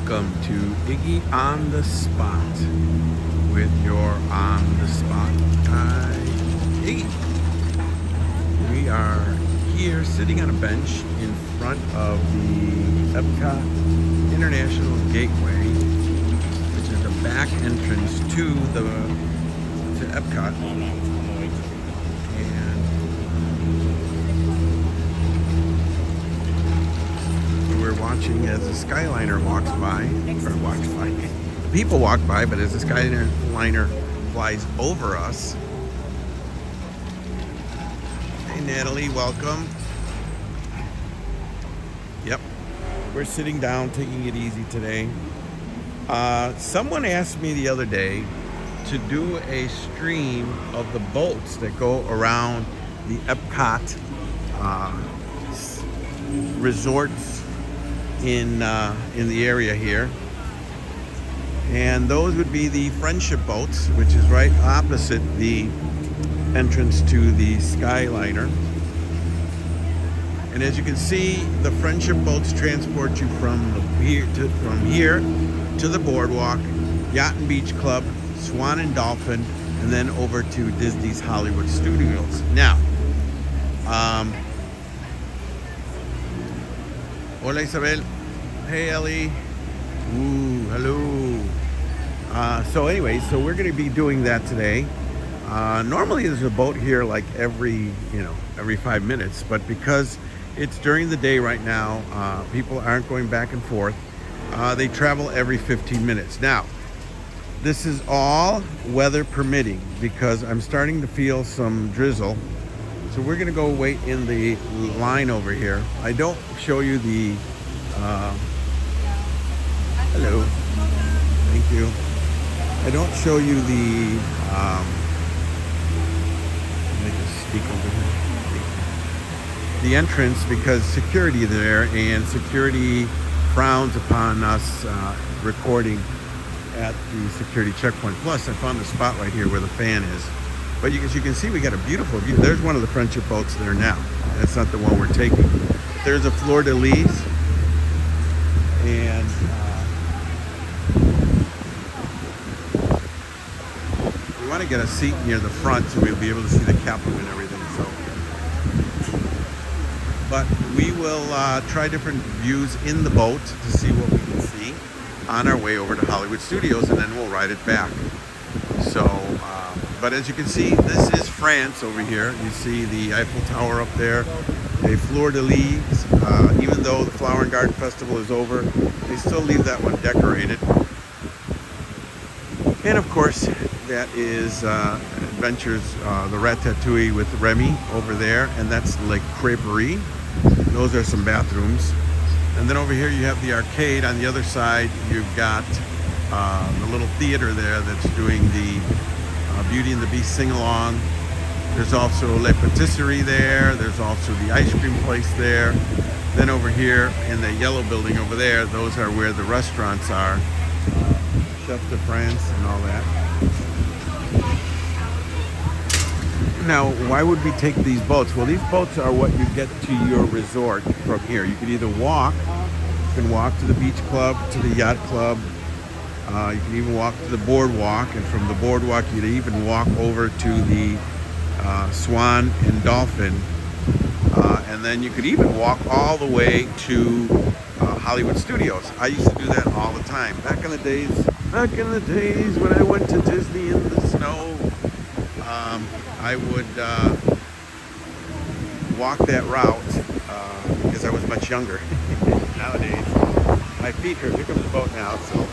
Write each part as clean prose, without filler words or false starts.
welcome to Iggy on the Spot with your on the spot guy, Iggy. We are here sitting on a bench in front of the EPCOT International Gateway, which is the back entrance to EPCOT. We're watching as a Skyliner walks by, people walk by, but as the Skyliner flies over us. Hey Natalie, welcome. Yep, we're sitting down, taking it easy today. Someone asked me the other day to do a stream of the boats that go around the EPCOT resorts in the area here, and those would be the Friendship boats, which is right opposite the entrance to the Skyliner. And as you can see, the Friendship boats transport you from here to the boardwalk, Yacht and Beach Club, Swan and Dolphin, and then over to Disney's Hollywood Studios. Now, hola Isabel. Hey Ellie. Ooh, hello. So we're going to be doing that today. Normally there's a boat here like every 5 minutes, but because it's during the day right now, people aren't going back and forth. They travel every 15 minutes. Now, this is all weather permitting because I'm starting to feel some drizzle. So we're going to go wait in the line over here. I don't show you the hello, thank you. I don't show you the let me just speak over here. The entrance because security there, and security frowns upon us recording at the security checkpoint. Plus, I found the spot right here where the fan is. But as you can see, we got a beautiful view. There's one of the Friendship boats there now. That's not the one we're taking. There's a Fleur de Lis, and we want to get a seat near the front so we'll be able to see the captain and everything. But we will try different views in the boat to see what we can see on our way over to Hollywood Studios, and then we'll ride it back. So, but as you can see, this is France over here. You see the Eiffel Tower up there, a Fleur de Lis. Even though the Flower and Garden Festival is over, they still leave that one decorated. And of course, that is Adventures, the Ratatouille with Remy over there, and that's Lake Creperie. Those are some bathrooms. And then over here you have the arcade. On the other side, you've got the little theater there that's doing the Beauty and the Beast sing-along. There's also Le Patisserie there. There's also the ice cream place there. Then over here in the yellow building over there, those are where the restaurants are. Chef de France and all that. Now, why would we take these boats? Well, these boats are what you get to your resort from here. You can either walk. You can walk to the beach club, to the yacht club. You can even walk to the boardwalk, and from the boardwalk you'd even walk over to the Swan and Dolphin, and then you could even walk all the way to Hollywood Studios. I used to do that all the time back in the days when I went to Disney in the snow. I would walk that route because I was much younger. Nowadays my feet hurt. Here comes the boat now, so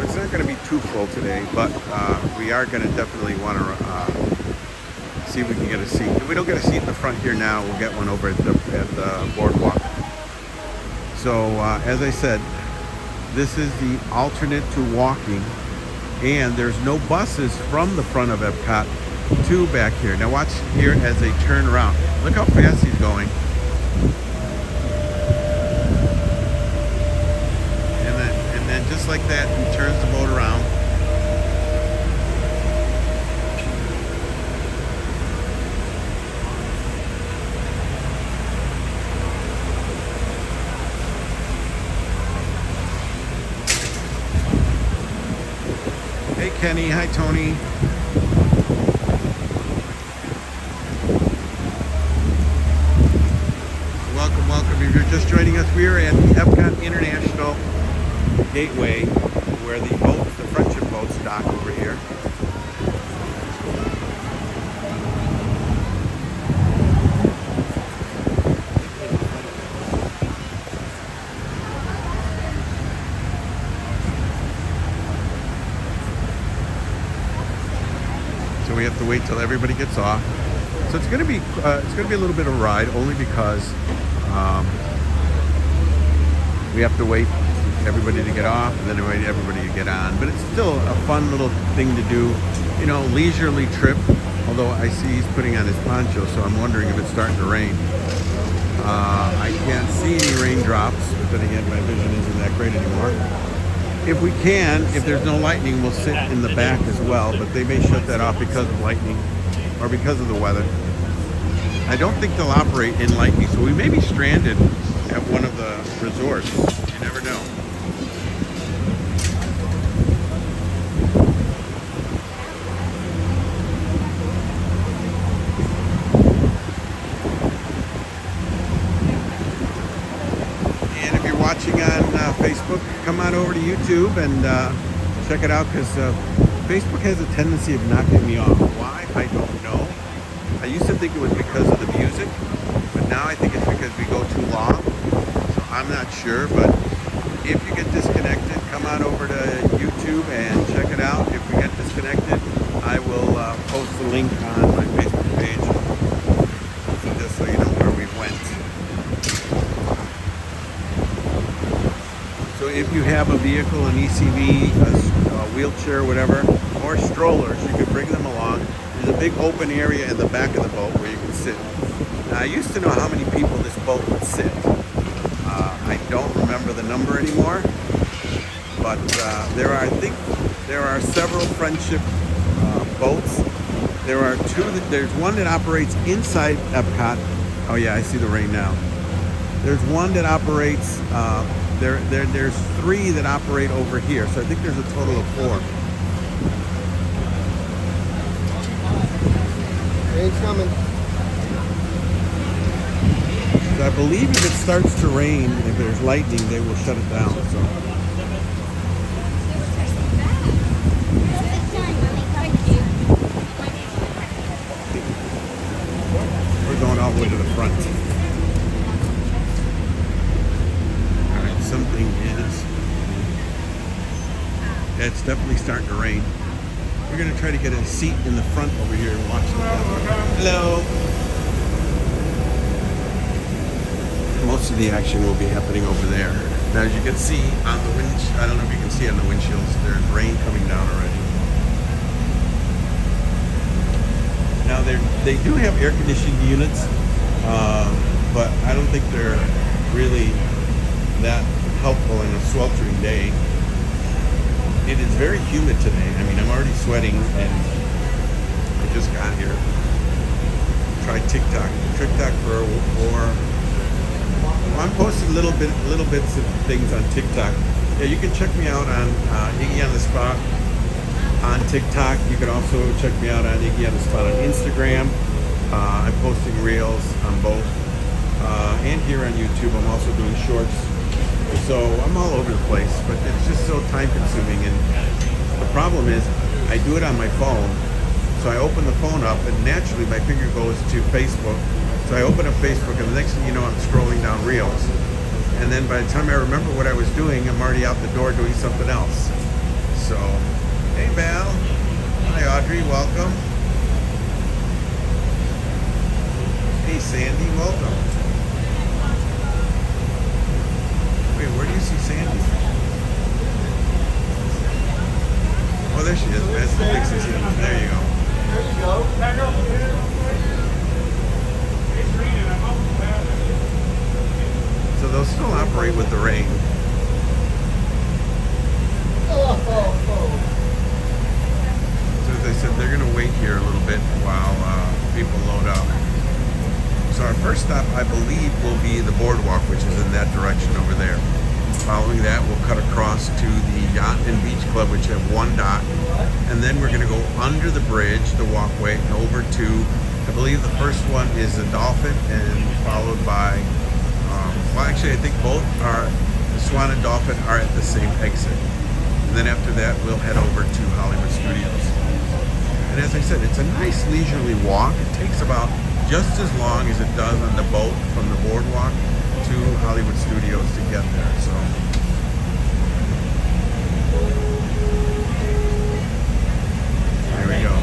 it's not going to be too full today, but we are going to definitely want to see if we can get a seat. If we don't get a seat in the front here now, we'll get one over at the boardwalk. So as I said, this is the alternate to walking, and there's no buses from the front of EPCOT to back here. Now watch here as they turn around. Look how fast he's going. And then just like that, he turns the boat around. Hey Kenny, hi Tony. Welcome, welcome. If you're just joining us, we are at the EPCOT International Gateway, where the boats, the friendship boats, dock over here. So we have to wait till everybody gets off. So it's gonna be a little bit of a ride, only because we have to wait everybody to get off and then wait everybody to get on. But it's still a fun little thing to do, you know, leisurely trip. Although I see he's putting on his poncho, so I'm wondering if it's starting to rain. I can't see any raindrops, but then again, my vision isn't that great anymore. If we can, if there's no lightning, we'll sit in the back as well, but they may shut that off because of lightning or because of the weather. I don't think they'll operate in lightning, so we may be stranded at one of the resorts. You never know. And if you're watching on Facebook, come on over to YouTube and check it out, because Facebook has a tendency of knocking me off. Why? I don't know. I used to think it was because of the music, but now I think it's because we go too long. So I'm not sure, but if you get disconnected, come on over to YouTube and check it out. If we get disconnected, I will post the link on my Facebook page, so just so you know where we went. So if you have a vehicle, an ECV, a wheelchair, whatever, or strollers, you can bring them along. There's a big open area in the back of the boat where you can sit. Now, I used to know how many people this boat would sit. I don't remember the number anymore, but I think there are several friendship boats. There's one that operates inside Epcot. Oh yeah, I see the rain now. There's one that operates, there's three that operate over here. So I think there's a total of 4. Rain's coming. I believe if it starts to rain, if there's lightning, they will shut it down. So we're going all the way to the front. All right, something is. Yeah, it's definitely starting to rain. We're going to try to get a seat in the front over here and watch the camera. Hello. Most of the action will be happening over there. Now, as you can see on the I don't know if you can see on the windshields, there's rain coming down already. Now, they do have air conditioning units, but I don't think they're really that helpful in a sweltering day. It is very humid today. I mean, I'm already sweating, and I just got here. Try TikTok for I'm posting little bits of things on TikTok. Yeah, you can check me out on Iggy on the Spot on TikTok. You can also check me out on Iggy on the Spot on Instagram. I'm posting reels on both, and here on YouTube. I'm also doing shorts. So I'm all over the place, but it's just so time consuming. And the problem is, I do it on my phone. So I open the phone up, and naturally my finger goes to Facebook. So I open up Facebook, and the next thing you know, I'm scrolling down reels. And then by the time I remember what I was doing, I'm already out the door doing something else. So, hey Val. Hi Audrey, welcome. Hey Sandy, welcome. Wait, where do you see Sandy? Oh, there she is. That's the Dixie. There you go. There you go. Back up here. So they'll still operate with the rain. So as I said, they're going to wait here a little bit while people load up. So our first stop, I believe, will be the boardwalk, which is in that direction over there. Following that, we'll cut across to the Yacht and Beach Club, which have one dock. under the bridge, the walkway, and over to, I believe the first one is the Dolphin, and followed by, well, actually, I think both are, the Swan and Dolphin are at the same exit. And then after that, we'll head over to Hollywood Studios. And as I said, it's a nice leisurely walk. It takes about just as long as it does on the boat from the boardwalk to Hollywood Studios to get there. So there we go.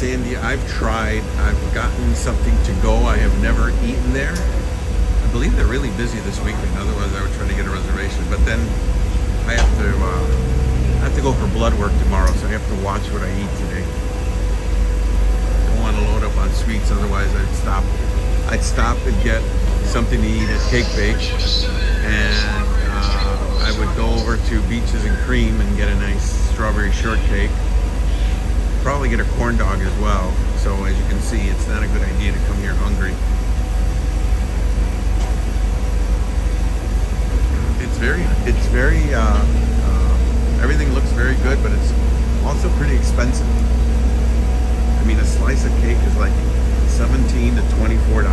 Sandy, I've tried. I've gotten something to go. I have never eaten there. I believe they're really busy this weekend. Otherwise, I would try to get a reservation. But then I have to go for blood work tomorrow, so I have to watch what I eat today. Don't want to load up on sweets. Otherwise, I'd stop and get something to eat at Cake Bake, and I would go over to Beaches and Cream and get a nice strawberry shortcake. Probably get a corn dog as well. So as you can see, it's not a good idea to come here hungry. It's very everything looks very good, but it's also pretty expensive. I mean, a slice of cake is like $17 to $24.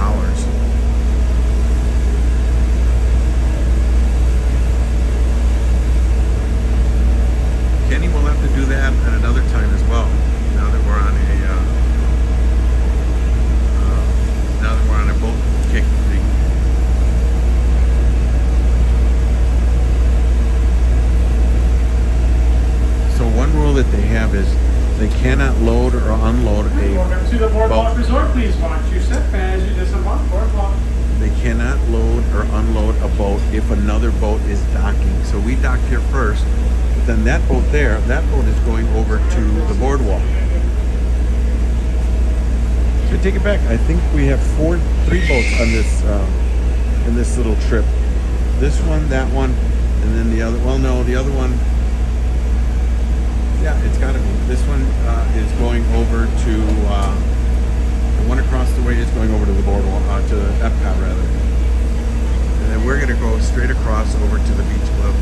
Kenny will have to do that at another time as well. Now that we're on a boat kick thing. cannot load or unload a Welcome to the Boardwalk boat. Resort. Please watch your step as you disembark Boardwalk. They cannot load or unload a boat if another boat is docking. So we docked here first, but then that boat there, that boat is going over to the boardwalk. So take it back. I think we have three boats on this in this little trip. This one, that one, and then the other. Well, no, the other one. Yeah, it's got to be. This one is going over to the one across the way is going over to the boardwalk, to EPCOT rather. And then we're going to go straight across over to the beach club.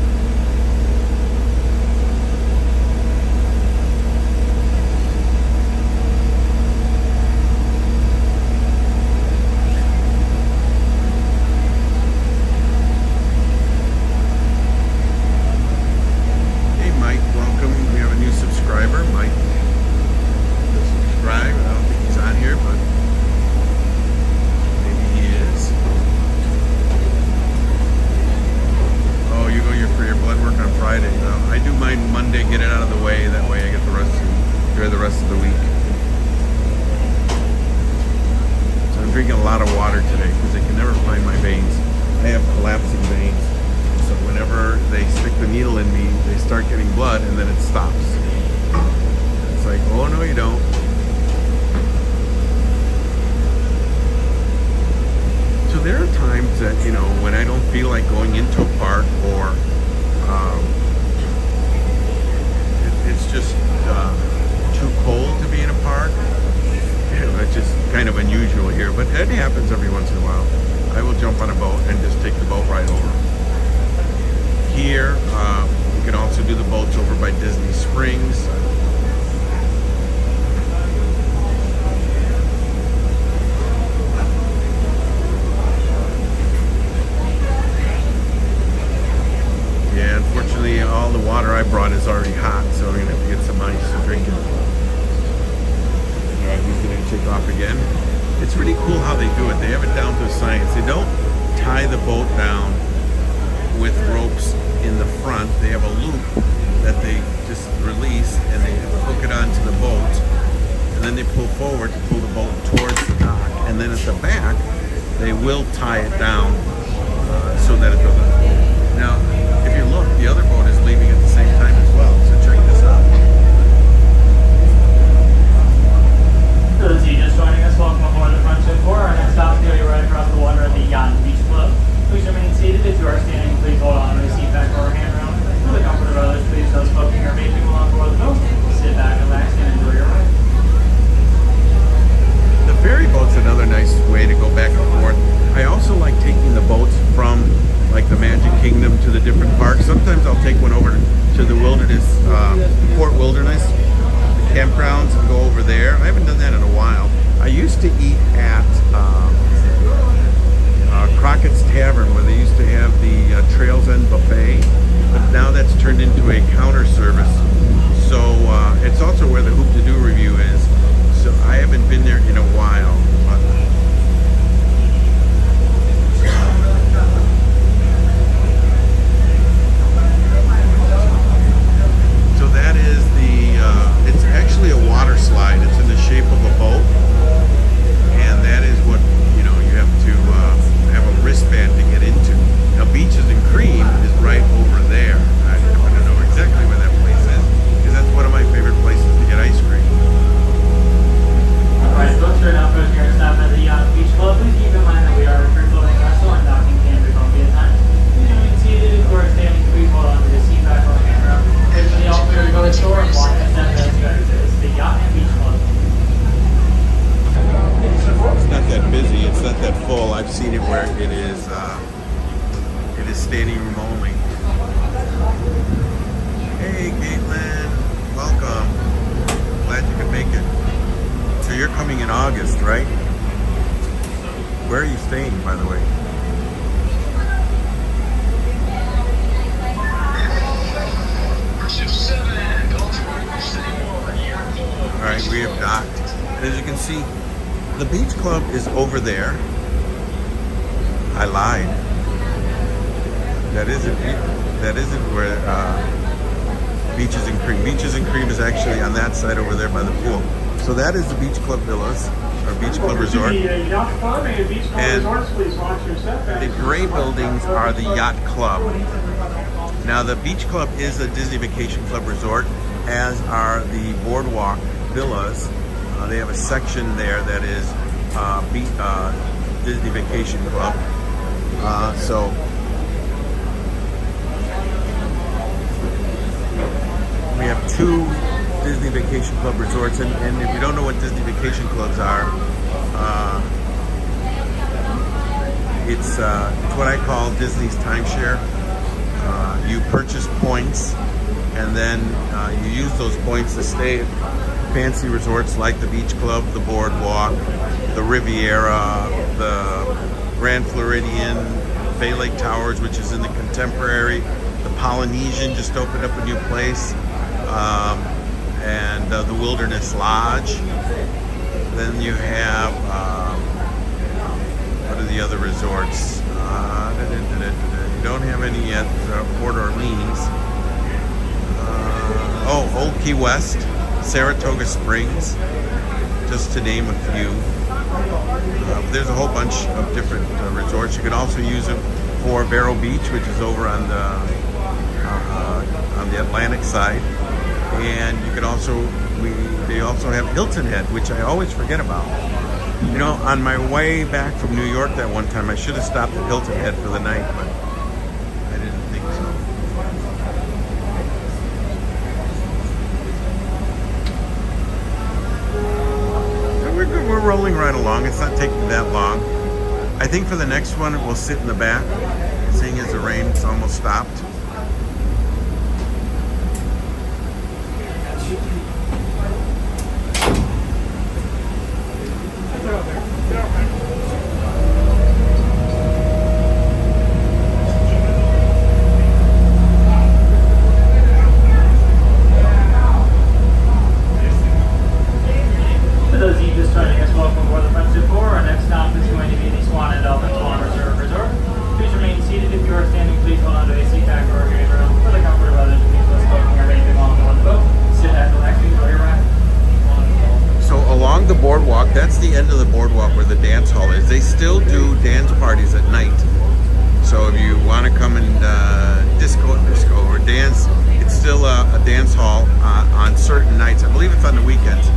The beach club is over there. I lied. That isn't where Beaches and Cream. Beaches and Cream is actually on that side over there by the pool. So that is the Beach Club Villas, or Beach Club Resort. The yacht club and beach club And resorts, please watch your step the gray buildings are the Yacht Club. Now the Beach Club is a Disney Vacation Club resort, as are the Boardwalk Villas. They have a section there that is Disney Vacation Club. So we have two Disney Vacation Club resorts, and if you don't know what Disney Vacation Clubs are, it's what I call Disney's timeshare. You purchase points, and then you use those points to stay at fancy resorts like the Beach Club, the Boardwalk, the Riviera, the Grand Floridian, Bay Lake Towers, which is in the Contemporary, the Polynesian just opened up a new place, and the Wilderness Lodge. Then you have, what are the other resorts? You don't have any yet, Port Orleans. Old Key West, Saratoga Springs, just to name a few. There's a whole bunch of different resorts. You can also use them for Vero Beach, which is over on the Atlantic side, and you can also they also have Hilton Head, which I always forget about. You know, on my way back from New York that one time, I should have stopped at Hilton Head for the night, but I didn't think so. We're rolling right along. It's not taking that long. I think for the next one, we'll sit in the back, seeing as the rain's almost stopped. That's the end of the boardwalk where the dance hall is. They still do dance parties at night. So if you want to come and disco or dance, it's still a dance hall on certain nights. I believe it's on the weekends.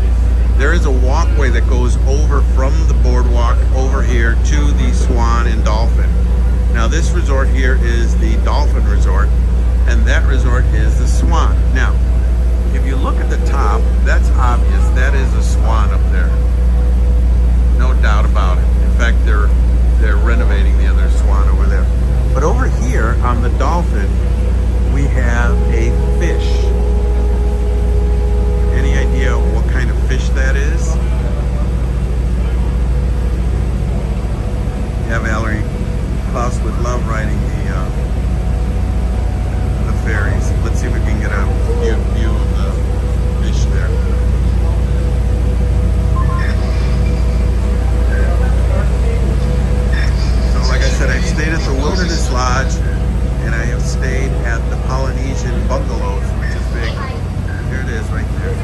There is a walkway that goes over from the boardwalk over here to the Swan and Dolphin. Now this resort here is the Dolphin Resort, and that resort is the Swan. Now, if you look at the top, that's obvious. That is a swan up there. No doubt about it. In fact, they're renovating the other swan over there. But over here on the Dolphin, we have a fish. Any idea what kind of fish that is? Yeah, Valerie. Klaus would love riding the ferries. Let's see if we can get a view of the fish there. Like I said, I've stayed at the Wilderness Lodge, and I have stayed at the Polynesian Bungalows, which is big. Here it is right there.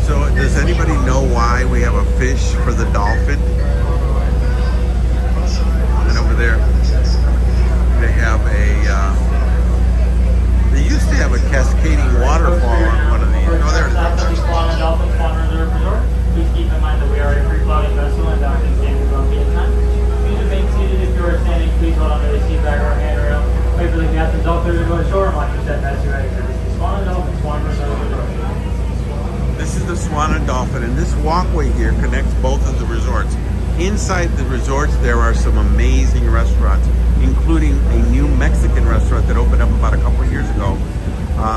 So does anybody know why we have a fish for the dolphin? And over there, they have they used to have a cascading waterfall on one of these. Oh, there it is. Please keep in mind that we are a free-floating vessel and docking standards will be in time. Please remain seated. If you are standing, please hold onto the seat back or handrail. Wait for the captain's all clear to go ashore and watch your step as you exit. The Swan and Dolphin, Swan Resort. This is the Swan and Dolphin, and this walkway here connects both of the resorts. Inside the resorts, there are some amazing restaurants, including a new Mexican restaurant that opened up about a couple of years ago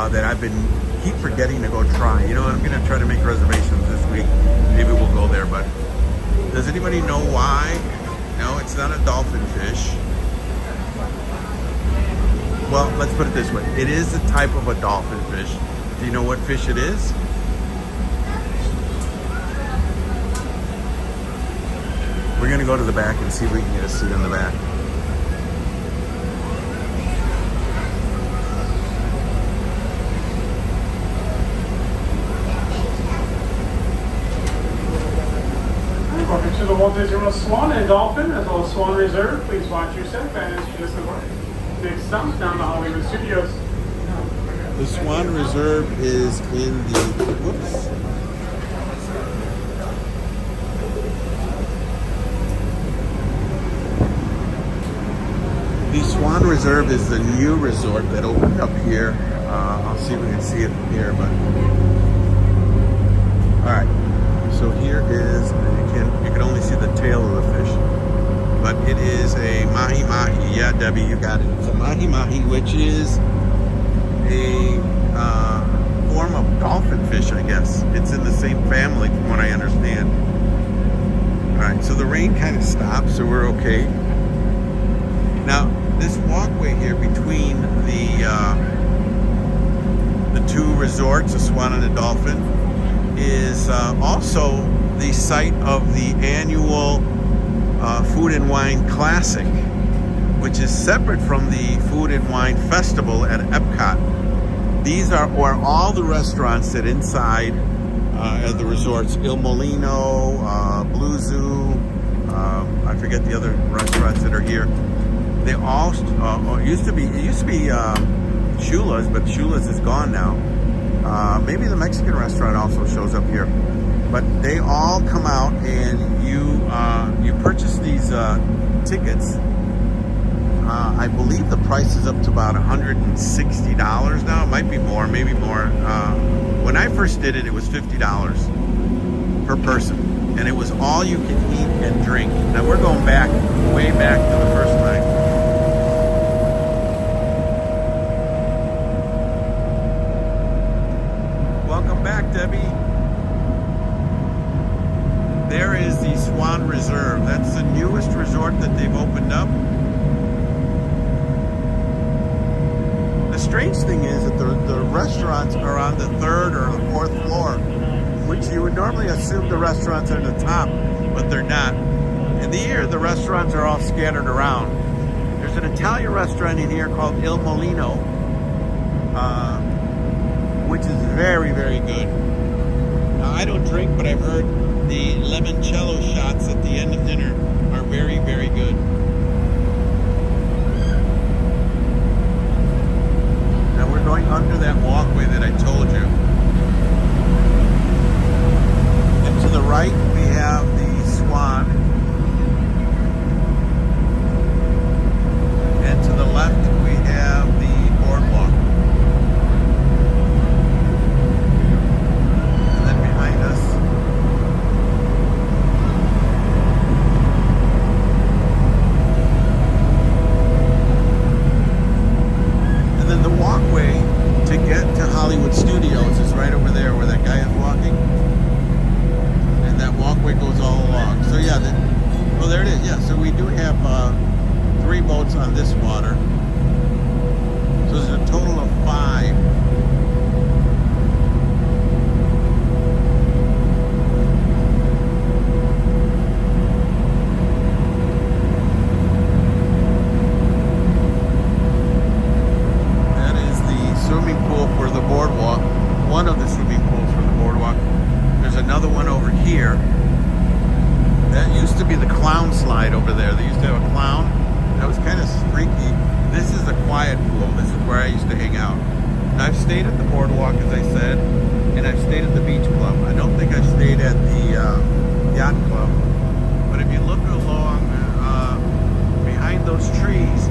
that I've keep forgetting to go try. You know, I'm going to try to make reservations this week. Maybe we'll go there, but does anybody know why? No, it's not a dolphin fish. Well, let's put it this way. It is a type of a dolphin fish. Do you know what fish it is? We're going to go to the back and see if we can get a seat on the back. will visit with Swan and Dolphin as well as Swan Reserve. Please watch your step and introduce the board. Next stop down to Hollywood Studios. The Swan Reserve is in the, whoops. The Swan Reserve is the new resort that opened up here. I'll see if we can see it from here, but all right. So here is, you can only see the tail of the fish, but it is a mahi mahi. Yeah, Debbie, you got it. It's a mahi mahi, which is a form of dolphin fish, I guess. It's in the same family, from what I understand. All right, so the rain kind of stopped, so we're okay. Now, this walkway here between the two resorts, the Swan and the Dolphin, is also the site of the annual Food and Wine Classic, which is separate from the Food and Wine Festival at EPCOT. These are where all the restaurants sit inside at the resorts. Il Molino, Blue Zoo, I forget the other restaurants that are here. They all it used to be Shula's, but Shula's is gone now. Maybe the Mexican restaurant also shows up here, but they all come out and you purchase these tickets. I believe the price is up to about $160 now. It might be more, maybe more. When I first did it, it was $50 per person, and it was all you can eat and drink. Now we're going back, way back to the first night. Welcome back, Debbie. There is the Swan Reserve. That's the newest resort that they've opened up. The strange thing is that the restaurants are on the 3rd or the 4th floor, which you would normally assume the restaurants are at the top, but they're not. In the year, the restaurants are all scattered around. There's an Italian restaurant in here called Il Molino, which is very, very good. Now, I don't drink, but I've heard the limoncello shots at the end of dinner are very, very good. Now we're going under that walkway that I told you. And to the right, we have the Swan. And to the left, we have the boardwalk. And then behind us, and then the walkway to get to Hollywood Studios is right over there where that guy is walking. And that walkway goes all along. So yeah, well there it is. Yeah, so we do have 3 boats on this water. So there's a total of 5. That is the swimming pool for the boardwalk. One of the swimming pools for the boardwalk. There's another one over here. That used to be the clown slide over there. They used to have a clown. That was kind of freaky. This is a quiet pool. This is where I used to hang out. And I've stayed at the boardwalk, as I said, and I've stayed at the beach club. I don't think I've stayed at the yacht club. But if you look along behind those trees,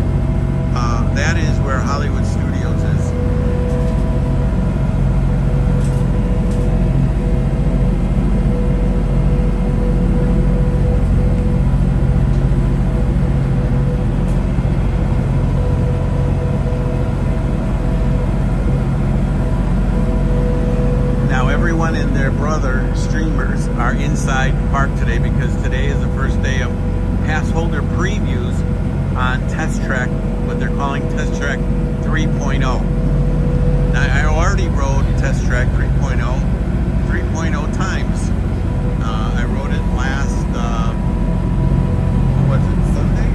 that is where Hollywood Studios is. Everyone and their brother streamers are inside park today because today is the first day of pass holder previews on Test Track, what they're calling Test Track 3.0. Now, I already rode Test Track 3.0 times. I rode it last, what was it, Sunday?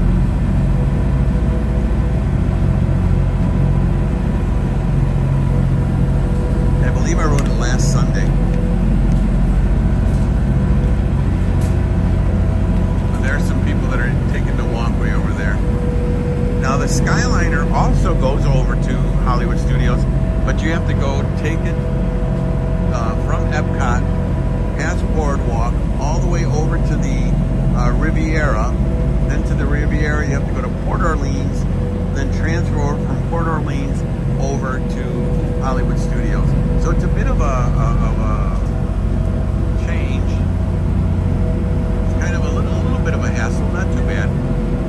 I believe I rode it last Sunday. the Skyliner also goes over to Hollywood Studios, but you have to go take it from Epcot, past Boardwalk, all the way over to the Riviera. Then to the Riviera, you have to go to Port Orleans, then transfer over from Port Orleans over to Hollywood Studios. So it's a bit of a change. It's kind of a little bit of a hassle, not too bad.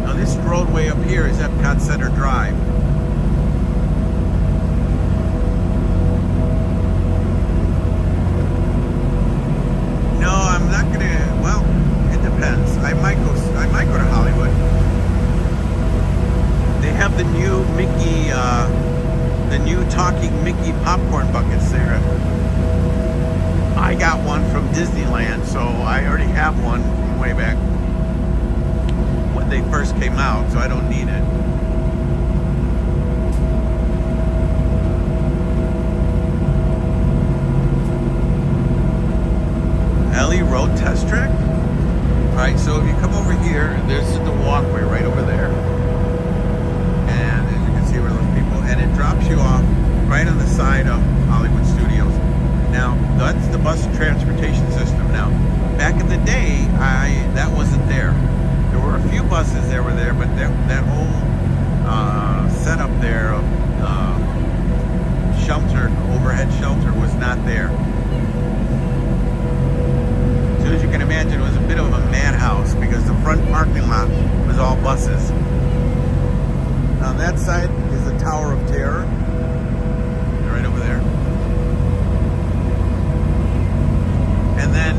Now this roadway up here is Epcot Center Drive. No, I'm not gonna. Well, it depends. I might go to Hollywood. They have the new Mickey, the new talking Mickey popcorn buckets there. I got one from Disneyland, so I already have one from way back when they first came out, so I don't need it. Ellie Road Test Track? Alright, so if you come over here, there's the walkway right over there. And as you can see where those people, and it drops you off right on the side of Hollywood Studios. Now, that's the bus transportation system. Now, back in the day, that wasn't there. There were a few buses that were there, but that whole setup there of shelter, overhead shelter, was not there. So as you can imagine, it was a bit of a madhouse because the front parking lot was all buses. On that side is the Tower of Terror, right over there. And then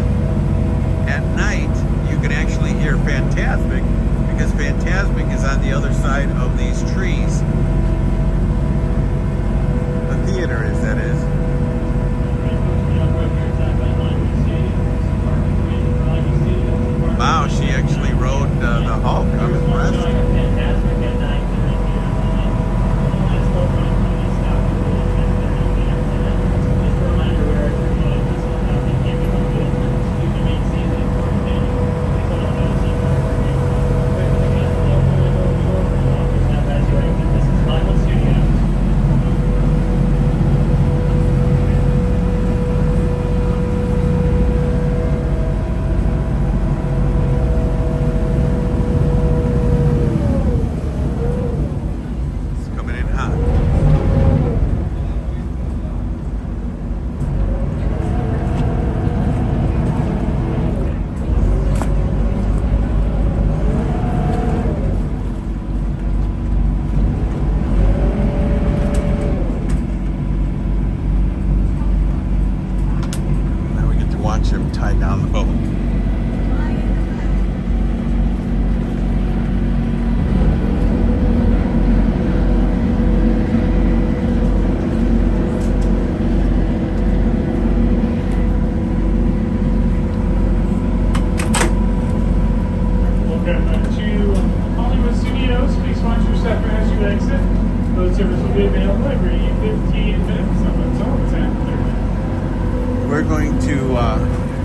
at night, you can actually hear Fantasmic, because Fantasmic is on the other side of these trees. The theater is, that is. Wow, she actually rode the Hulk. I'm impressed.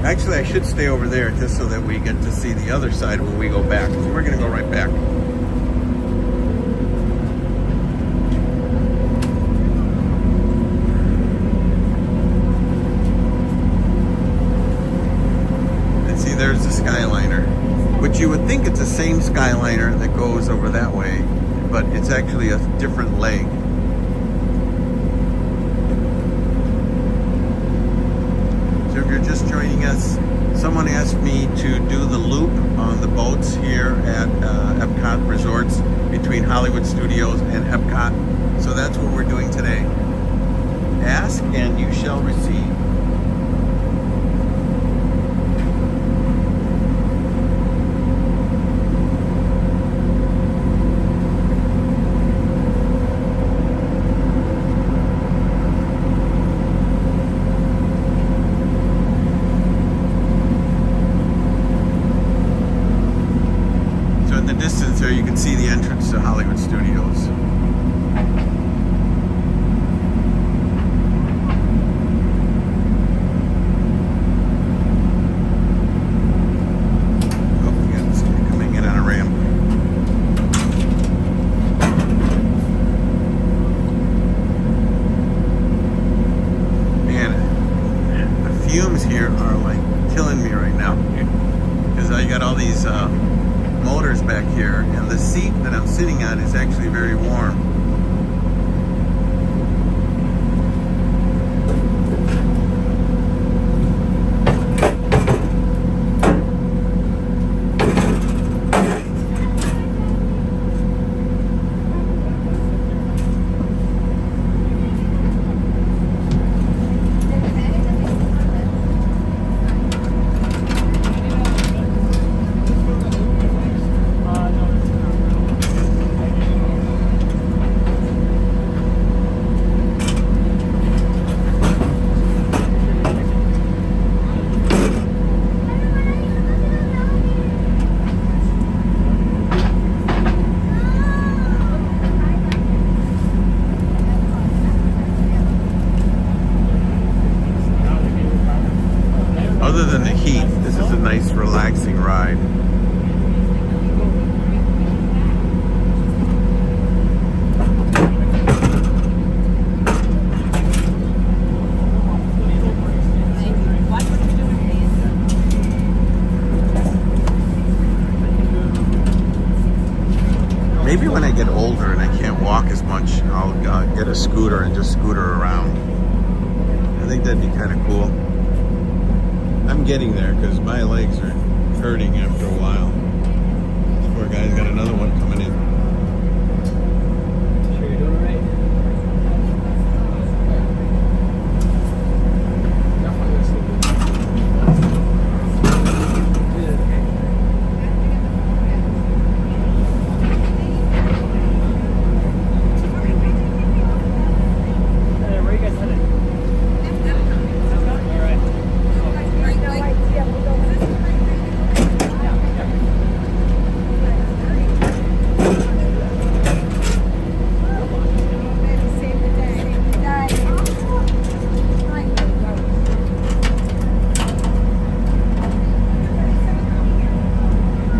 Actually, I should stay over there just so that we get to see the other side when we go back. So we're going to go right back. And see, there's the Skyliner, which you would think it's the same Skyliner that goes over that way, but it's actually a different leg. So if you're just joining us, someone asked me to do the loop on the boats here at Epcot Resorts between Hollywood Studios and Epcot. So that's what we're doing today. Ask and you shall receive. Distance there, you can see the entrance to Hollywood Studios. Oh, yeah, it's coming in on a ramp. sitting on is actually very warm. Other than the heat, this is a nice relaxing ride. Maybe when I get older and I can't walk as much, I'll get a scooter and just scooter around. I think that'd be kind of cool. I'm getting there because my legs are hurting after a while. This poor guy's got another one coming in. Sure you're doing it right? Where are you guys headed? All right.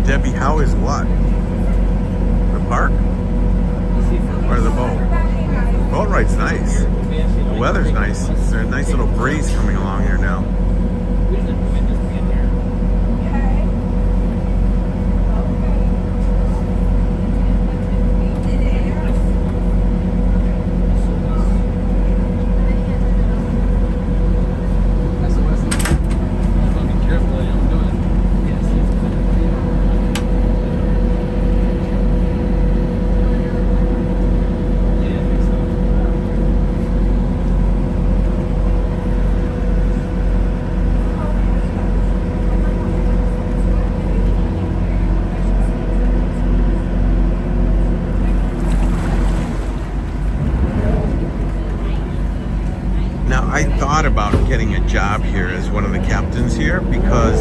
Debbie, how is what? The park? Or the boat? Boat ride's nice. The weather's nice. There's a nice little breeze coming along here now. Now, I thought about getting a job here as one of the captains here because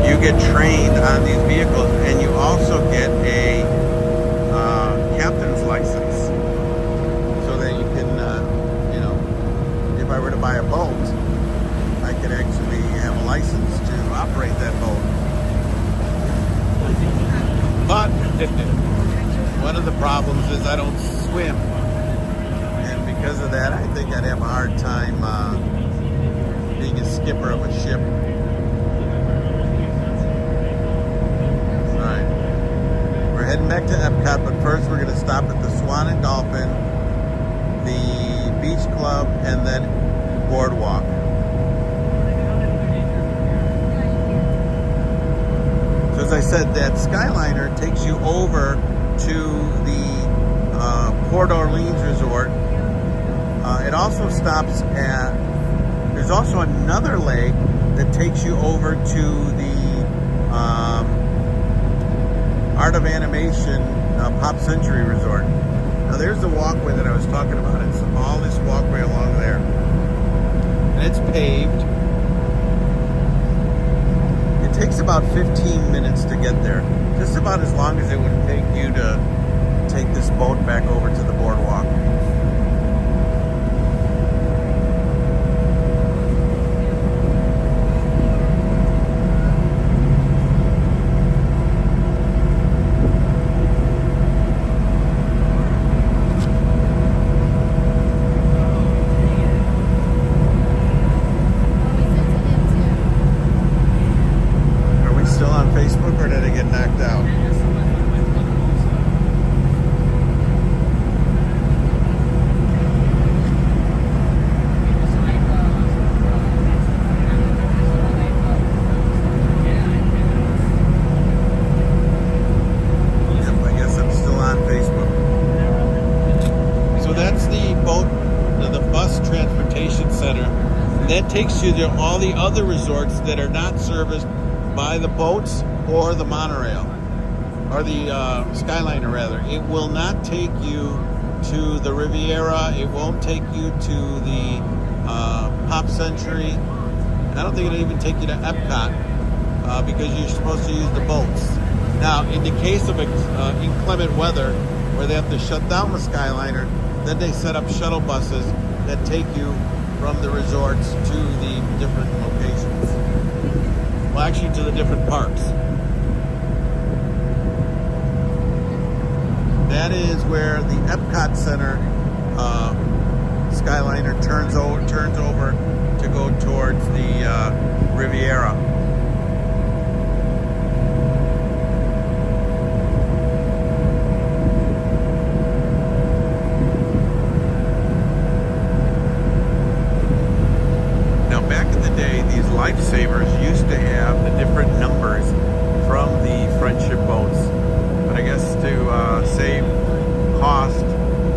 you get trained on these vehicles and you also get a captain's license so that you can, you know, if I were to buy a boat, I could actually have a license to operate that boat. But one of the problems is I don't swim. Because of that, I think I'd have a hard time being a skipper of a ship. Alright. We're heading back to EPCOT, but first we're going to stop at the Swan and Dolphin, the Beach Club, and then Boardwalk. So as I said, that Skyliner takes you over to the Port Orleans Resort. It also stops at, there's also another leg that takes you over to the Art of Animation Pop Century Resort. Now there's the walkway that I was talking about. It's all this walkway along there. And it's paved. It takes about 15 minutes to get there. Just about as long as it would take you to take this boat back over to the boardwalk. Facebook, or did it get knocked out? that takes you to all the other resorts that are not serviced by the boats or the monorail, or the Skyliner rather. It will not take you to the Riviera. It won't take you to the Pop Century. I don't think it'll even take you to EPCOT because you're supposed to use the boats. Now, in the case of inclement weather, where they have to shut down the Skyliner, then they set up shuttle buses that take you from the resorts to the different locations. Well, actually to the different parks. That is where the EPCOT Center Skyliner turns over to go towards the Riviera. Now, back in the day, these lifesavers used to have the different numbers from the friendship boats. But I guess to save cost,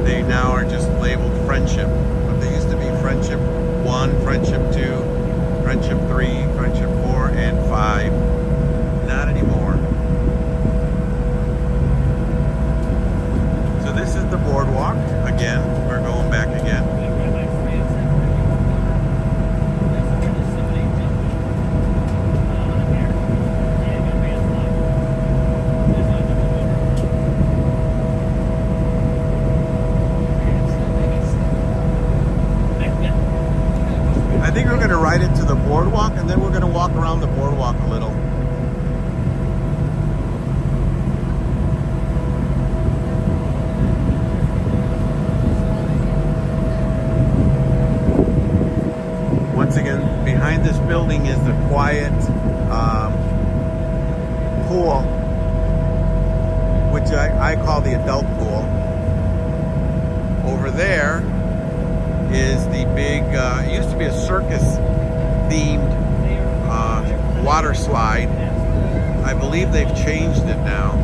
they now are just labeled friendship. But they used to be friendship 1, friendship 2, friendship 3, friendship 4, and 5. Not anymore. So this is the boardwalk. Again, we're going back again. I think we're going to ride into the boardwalk, and then we're going to walk around the boardwalk a little. Once again, behind this building is the quiet pool, which I call the adult pool. Over there is the big, it used to be a circus-themed water slide. I believe they've changed it now.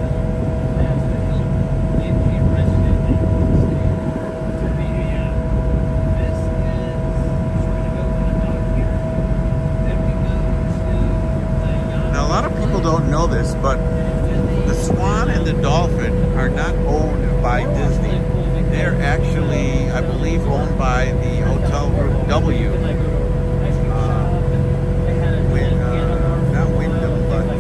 Now, a lot of people don't know this, but the Swan and the Dolphin are not owned by Disney. They're actually, I believe, owned by the Hotel Group W. Not Wyndham, but I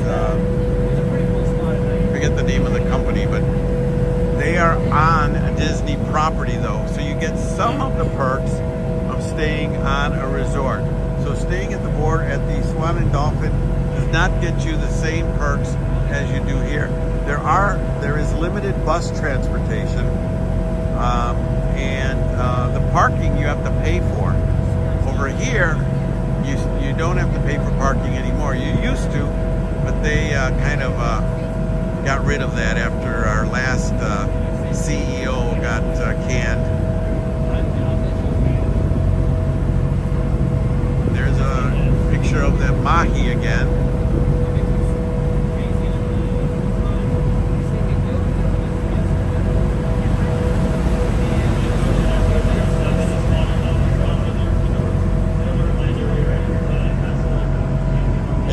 forget the name of the company, but they are on a Disney property though. So you get some of the perks of staying on a resort. So staying at the Swan and Dolphin does not get you the same perks as you do here. There is limited bus transportation. And the parking you have to pay for. Over here, you don't have to pay for parking anymore. You used to, but they kind of got rid of that after our last CEO got canned. There's a picture of the mahi again.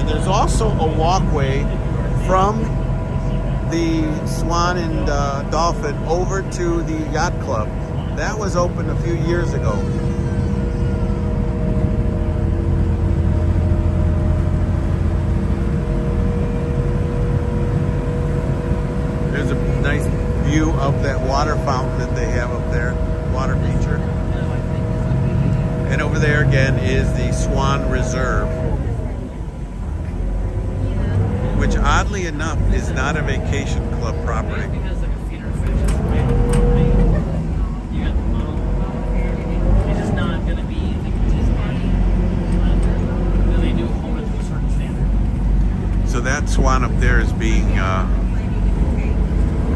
There's also a walkway from the Swan and Dolphin over to the Yacht Club. That was opened a few years ago. There's a nice view of that water fountain that they have up there, water feature. And over there again is the Swan Reserve, which oddly enough is not a vacation club property. So that Swan up there is being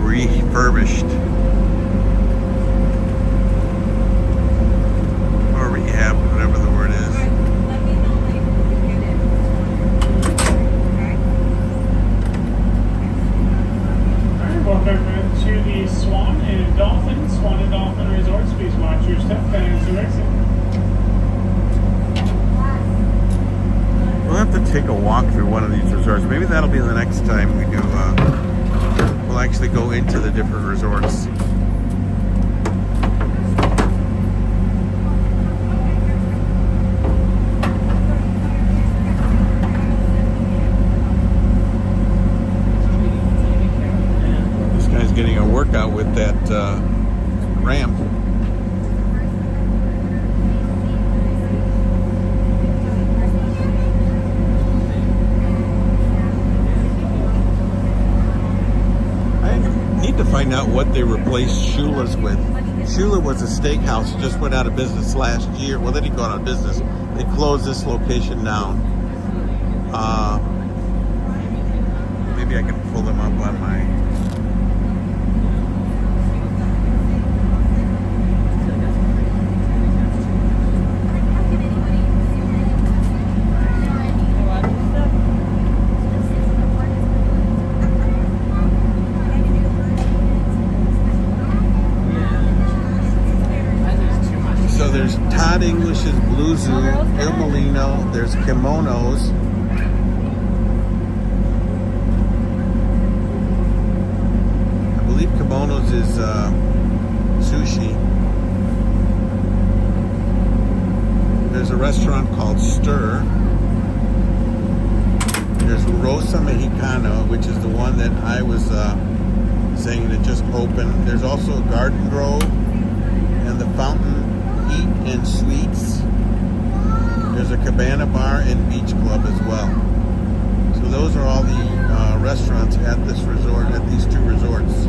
refurbished or rehabbed, whatever the word is. Welcome to the Swan and Dolphin Resorts. Please watch your step as you exit. to take a walk through one of these resorts. Maybe that'll be the next time we do. We'll actually go into the different resorts. This guy's getting a workout with that ramp. To find out what they replaced Shula's with. Shula was a steakhouse, just went out of business last year. Well, they didn't go out of business. They closed this location down. Maybe I can pull them up on my... English's Blue Zoo, Il Molino, there's Kimonos. I believe Kimonos is sushi. There's a restaurant called Stir. There's Rosa Mexicana, which is the one that I was saying that just opened. There's also Garden Grove and the Fountain Eat and Sweets. There's a Cabana Bar and Beach Club as well. So those are all the restaurants at this resort, at these two resorts.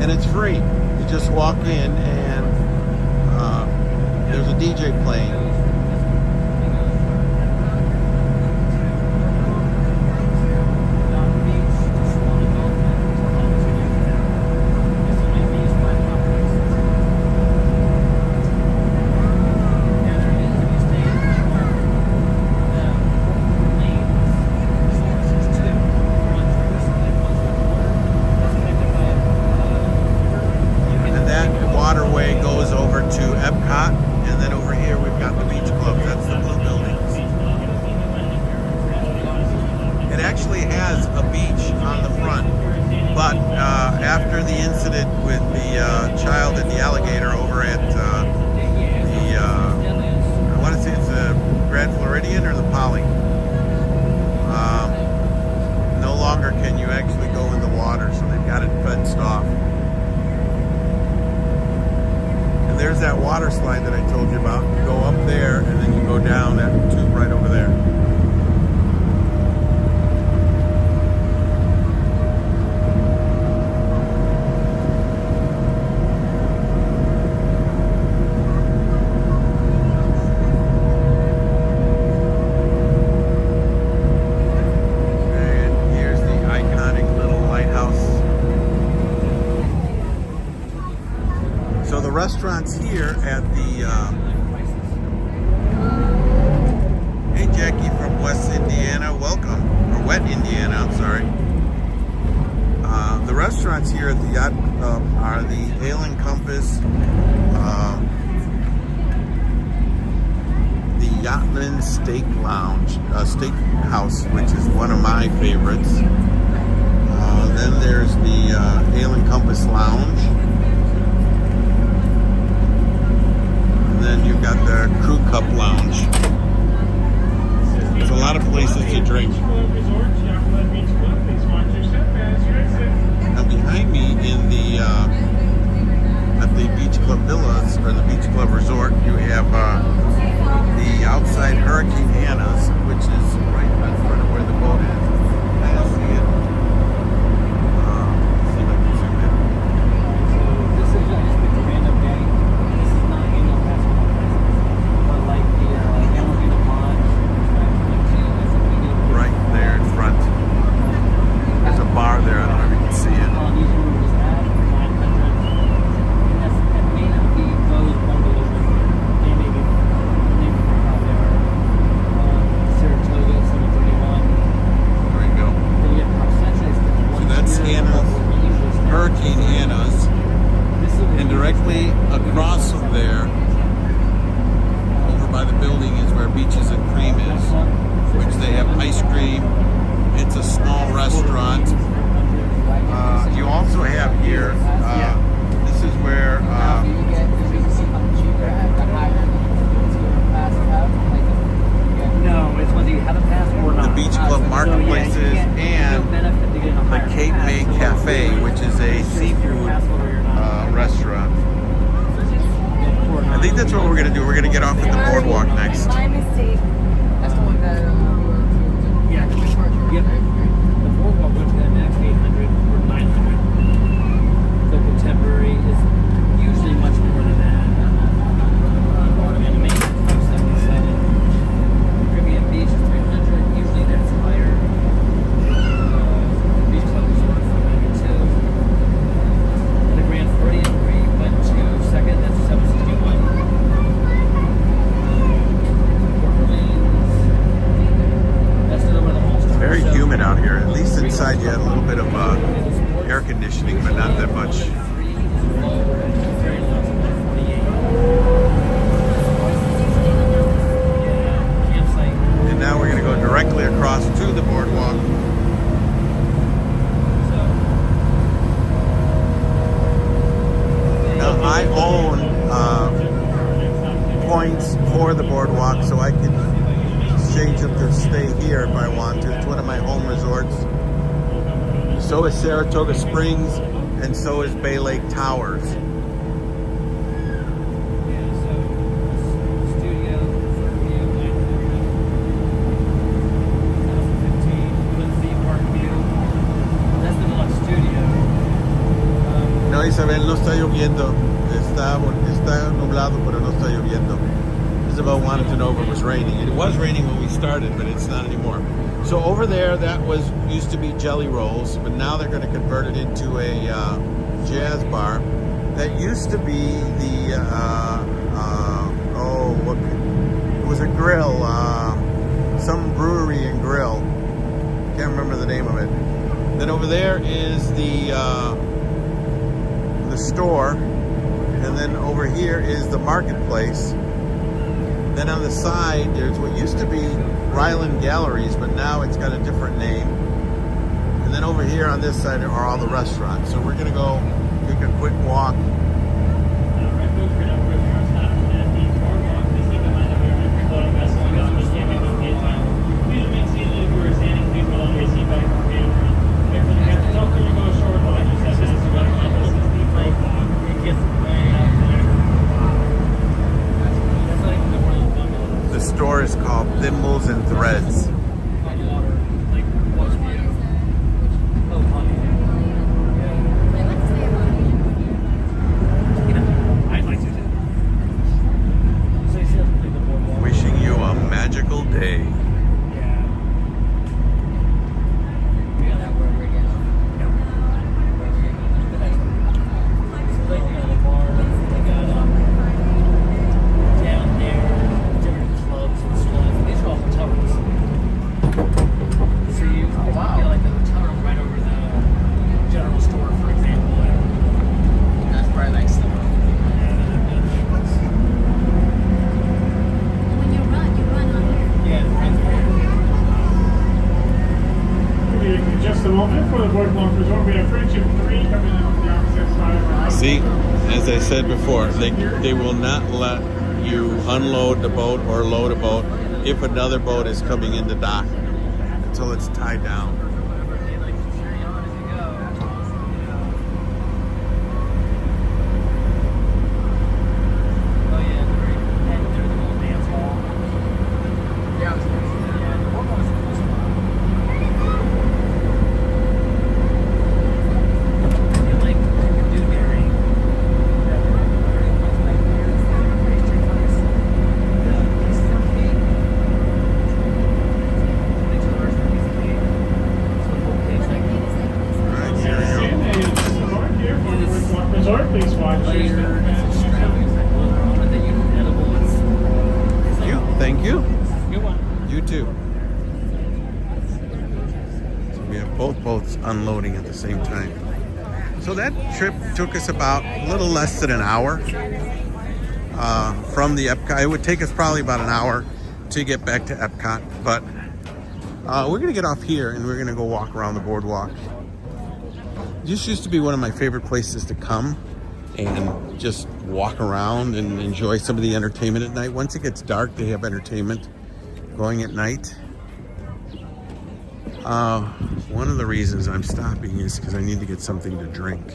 And it's free. You just walk in and there's a DJ playing. Waterway goes over to EPCOT, and then over here we've got the beach club. That's the blue buildings. It actually has a beach on the front, but after the incident with the child and the alligator over at I want to say it's the Grand Floridian or the Poly, no longer can you actually go in the water, so they've got it fenced off. There's that water slide that I told you about. You go up there and then you go down that tube right over there. restaurants here at the hey Jackie from West Indiana, welcome, or Wet Indiana, I'm sorry. The restaurants here at the Yacht Club are the Ale and Compass, the Yachtman Steak Lounge, Steakhouse, which is one of my favorites. Then there's the Ale and Compass Lounge. And then you've got the Crew Cup Lounge. There's a lot of places to drink. Now behind me in the at the Beach Club Villas or the Beach Club Resort, you have the outside Hurricane Hannah's, which is right in front of where the boat is. Kind of see it. See if I can zoom in. So this is just a random day. This is not annual pass holder, but like the annual unit launch, Right there in front. There's a bar there. I don't know if you can see it. Polynesian room is at 900. And that may not be those bungalows. They may be out there. Saratoga 731. There you go. Then you have Park Central. So that's Hannah's, Hurricane Hannah's. And directly across from there, over by the building, is where Beaches and Cream is, which they have ice cream. It's a small restaurant. You also have here, this is where No, it's whether you have a pass or the not. Beach Club Marketplace is, and the Cape May Cafe, which is a seafood restaurant. I think that's what we're going to do. We're going to get off at the boardwalk next. My mistake. That's the one that. Yeah. Yep. The boardwalk went to that max 800 or 900. The contemporary is usually much more than that. And Maine is 277. Caribbean Beach is 300. Usually that's higher. Beach Club Resort is 492. The Grand Floridian, where you went to second, that's 761. Port Orleans. That's the one of the most. It's very humid out here. At least inside you had a little bit of air conditioning, but not that much. And now we're going to go directly across to the boardwalk. Now I own points for the boardwalk, so I can exchange them to stay here if I want to. It's one of my home resorts. So is Saratoga Springs, and so is Bay Lake Towers. No, Isabel, no está lloviendo. Está nublado, pero no está lloviendo. Isabel wanted to know if it was raining. It was raining when we started, but it's not anymore. So over there, that used to be Jelly Rolls, but now they're going to convert it into a jazz bar. That used to be the it was a grill, some brewery and grill. Can't remember the name of it. Then over there is the store, and then over here is the marketplace. Then on the side, there's what used to be Ryland Galleries, but now it's got a different name. And then over here on this side are all the restaurants. So we're gonna go take a quick walk. The store is called Thimbles and Threads. See, as I said before, they will not let you unload the boat or load a boat if another boat is coming into dock until it's tied down. Resort, please watch your step. Thank you. Good one. You too. So we have both boats unloading at the same time. So that trip took us about a little less than an hour from the EPCOT. It would take us probably about an hour to get back to EPCOT, but we're gonna get off here and we're gonna go walk around the boardwalk. This used to be one of my favorite places to come and just walk around and enjoy some of the entertainment at night. Once it gets dark, they have entertainment going at night. One of the reasons I'm stopping is because I need to get something to drink.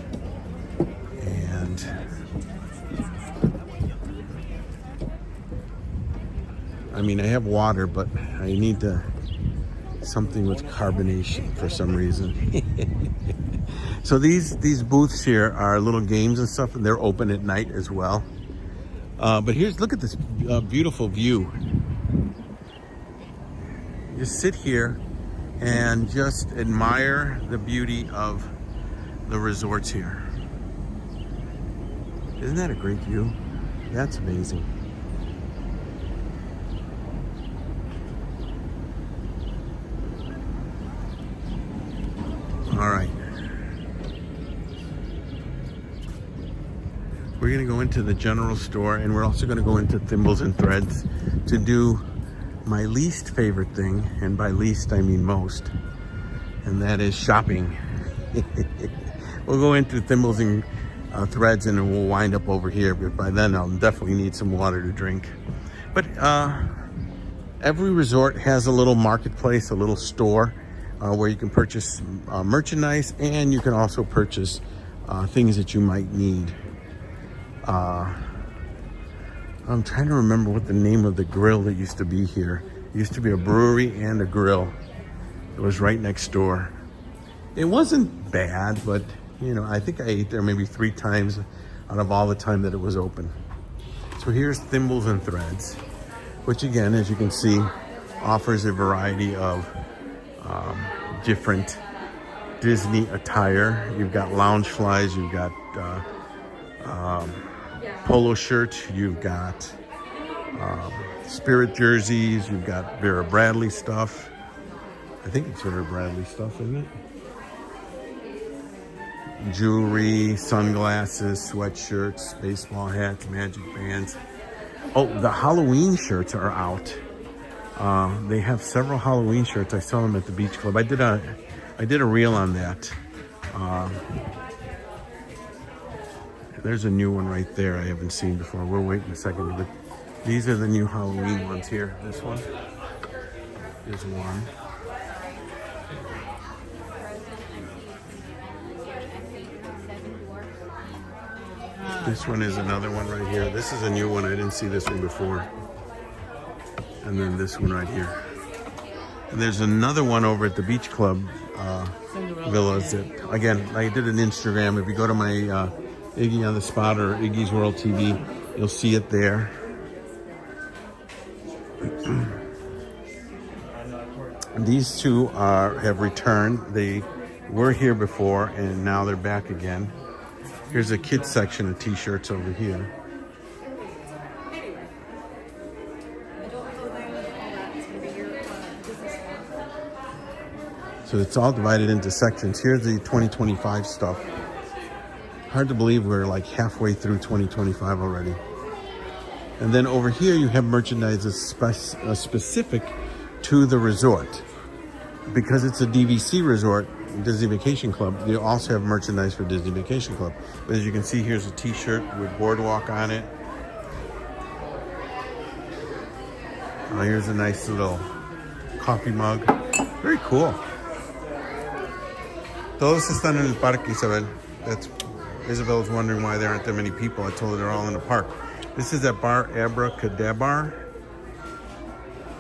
And I mean, I have water, but I need something with carbonation for some reason. So these booths here are little games and stuff, and they're open at night as well. But look at this beautiful view. Just sit here and just admire the beauty of the resorts here. Isn't that a great view? That's amazing. All right. We're gonna go into the general store, and we're also gonna go into Thimbles and Threads to do my least favorite thing, and by least I mean most, and that is shopping. We'll go into Thimbles and Threads and then we'll wind up over here, but by then I'll definitely need some water to drink. But every resort has a little marketplace, a little store where you can purchase merchandise, and you can also purchase things that you might need. I'm trying to remember what the name of the grill that used to be here. It used to be a brewery and a grill. It was right next door. It wasn't bad, but you know, I think I ate there maybe 3 times out of all the time that it was open. So here's Thimbles and Threads, which again, as you can see, offers a variety of different Disney attire. You've got lounge flies, you've got polo shirt, you've got Spirit jerseys, you've got Vera Bradley stuff. I think it's Vera Bradley stuff, isn't it? Jewelry, sunglasses, sweatshirts, baseball hats, magic bands. Oh, the Halloween shirts are out. They have several Halloween shirts. I saw them at the Beach Club. I did a reel on that. There's a new one right there I haven't seen before. We'll wait in a second. But these are the new Halloween ones here. This one is one. This one is another one right here. This is a new one. I didn't see this one before. And then this one right here. And there's another one over at the Beach Club villas that, again, I did an Instagram. If you go to my Iggy on the Spot or Iggy's World TV, you'll see it there. These two have returned. They were here before and now they're back again. Here's a kids section of t-shirts over here. So it's all divided into sections. Here's the 2025 stuff. Hard to believe we're like halfway through 2025 already. And then over here you have merchandise that's specific to the resort. Because it's a DVC resort, Disney Vacation Club, they also have merchandise for Disney Vacation Club. But as you can see, here's a t-shirt with Boardwalk on it. Here's a nice little coffee mug. Very cool. Todos están en el parque, Isabel. Isabel's wondering why there aren't that many people. I told her they're all in the park. This is at Bar Abracadabra.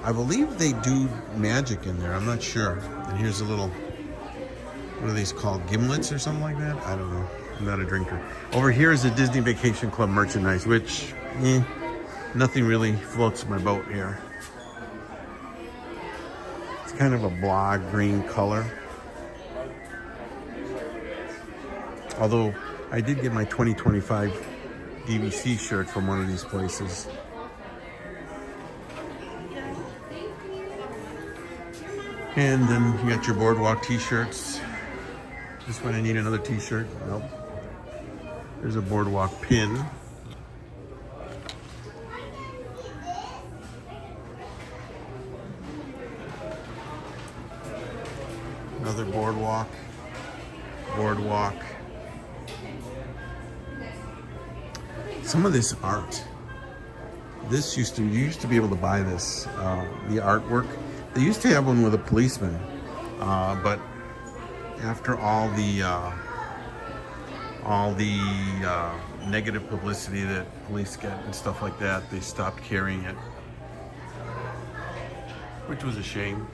I believe they do magic in there. I'm not sure. And here's a little, what are these called? Gimlets or something like that? I don't know. I'm not a drinker. Over here is the Disney Vacation Club merchandise, which, nothing really floats my boat here. It's kind of a blog green color. Although I did get my 2025 DVC shirt from one of these places. And then you got your Boardwalk t-shirts. This one I need another t-shirt. Nope. There's a Boardwalk pin. Another Boardwalk. Some of this art. You used to be able to buy this, the artwork. They used to have one with a policeman, but after all the negative publicity that police get and stuff like that, they stopped carrying it, which was a shame.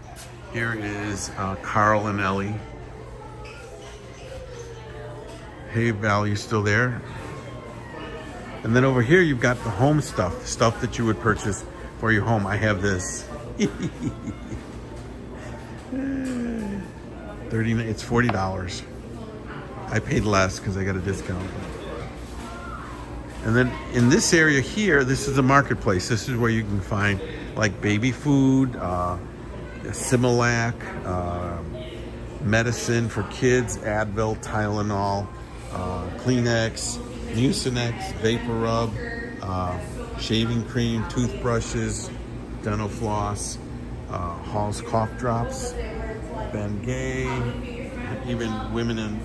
Here is Carl and Ellie. Hey Val, you still there? And then over here you've got the home stuff that you would purchase for your home. I have this. It's $40. I paid less because I got a discount. And then in this area here, this is a marketplace. This is where you can find like baby food, Similac, medicine for kids, Advil, Tylenol, Kleenex, Mucinex, Vapor Rub, shaving cream, toothbrushes, dental floss, Hall's cough drops, Bengay, even women's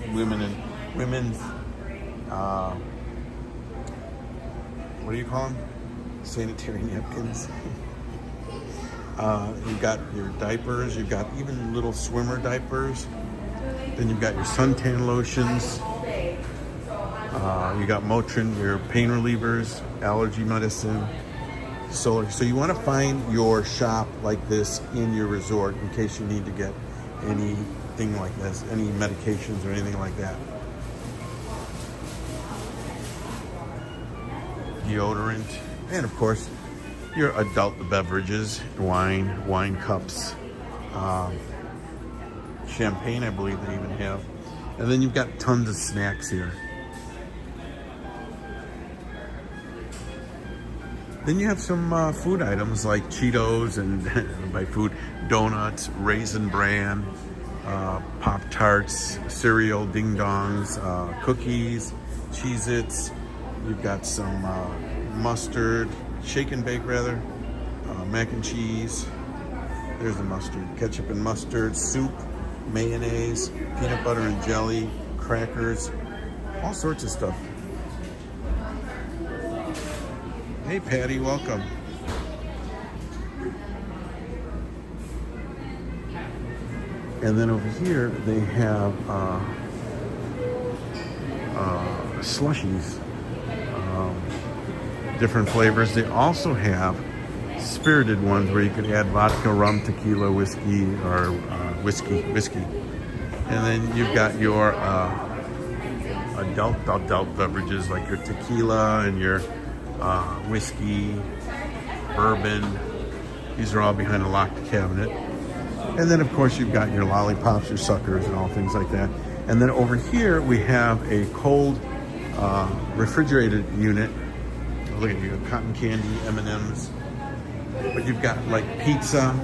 what do you call them? Sanitary napkins. You've got your diapers. You've got even little swimmer diapers. Then you've got your suntan lotions. You got Motrin, your pain relievers, allergy medicine, solar. So you want to find your shop like this in your resort in case you need to get anything like this, any medications or anything like that. Deodorant, and of course your adult beverages, wine cups, champagne, I believe they even have. And then you've got tons of snacks here. Then you have some food items like Cheetos, and by food, donuts, Raisin Bran, Pop-Tarts, cereal, Ding Dongs, cookies, Cheez-Its. You've got some mustard, shake and bake rather, mac and cheese. There's the mustard, ketchup and mustard, soup, mayonnaise, peanut butter and jelly, crackers, all sorts of stuff. Hey Patty, welcome. And then over here they have slushies, different flavors. They also have spirited ones where you could add vodka, rum, tequila, whiskey, or whiskey. And then you've got your adult beverages like your tequila and your whiskey, bourbon. These are all behind a locked cabinet. And then of course you've got your lollipops, your suckers, and all things like that. And then over here we have a cold refrigerated unit. Look at you, cotton candy, M&Ms. But you've got like pizza,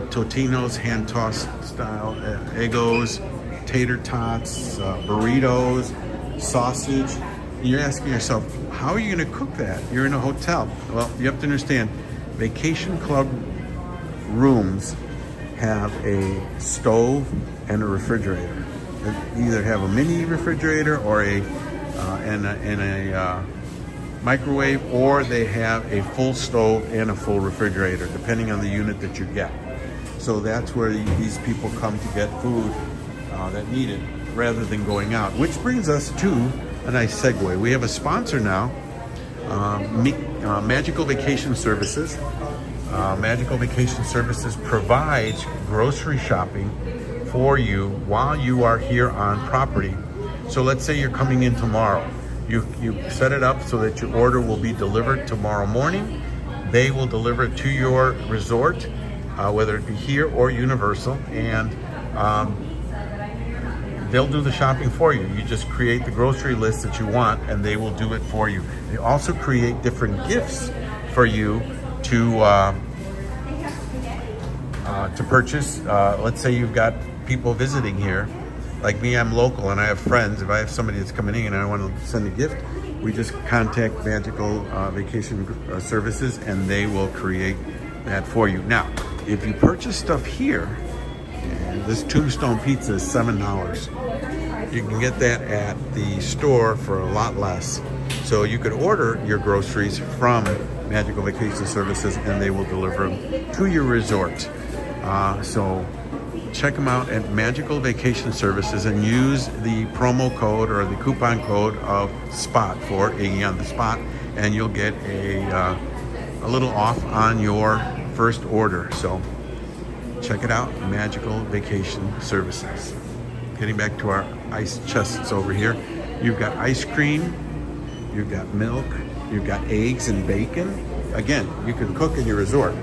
Totino's, hand-tossed style, Eggos, tater tots, burritos, sausage. And you're asking yourself, how are you going to cook that? You're in a hotel. Well, you have to understand, vacation club rooms have a stove and a refrigerator. They either have a mini refrigerator or a microwave, or they have a full stove and a full refrigerator, depending on the unit that you get. So that's where these people come to get food that need it, rather than going out. Which brings us to a nice segue. We have a sponsor now, Magical Vacation Services. Magical Vacation Services provides grocery shopping for you while you are here on property. So let's say you're coming in tomorrow. You set it up so that your order will be delivered tomorrow morning. They will deliver it to your resort, whether it be here or Universal, and they'll do the shopping for you. You just create the grocery list that you want, and they will do it for you. They also create different gifts for you to purchase. Let's say you've got people visiting here. Like me, I'm local and I have friends. If I have somebody that's coming in and I want to send a gift, we just contact Magical Vacation Services, and they will create that for you. Now, if you purchase stuff here, this Tombstone pizza is $7. You can get that at the store for a lot less. So you could order your groceries from Magical Vacation Services, and they will deliver them to your resort. So check them out at Magical Vacation Services and use the promo code or the coupon code of SPOT for Iggy on the Spot, and you'll get a little off on your first order. So check it out, Magical Vacation Services. Getting back to our ice chests over here. You've got ice cream, you've got milk, you've got eggs and bacon. Again, you can cook in your resort.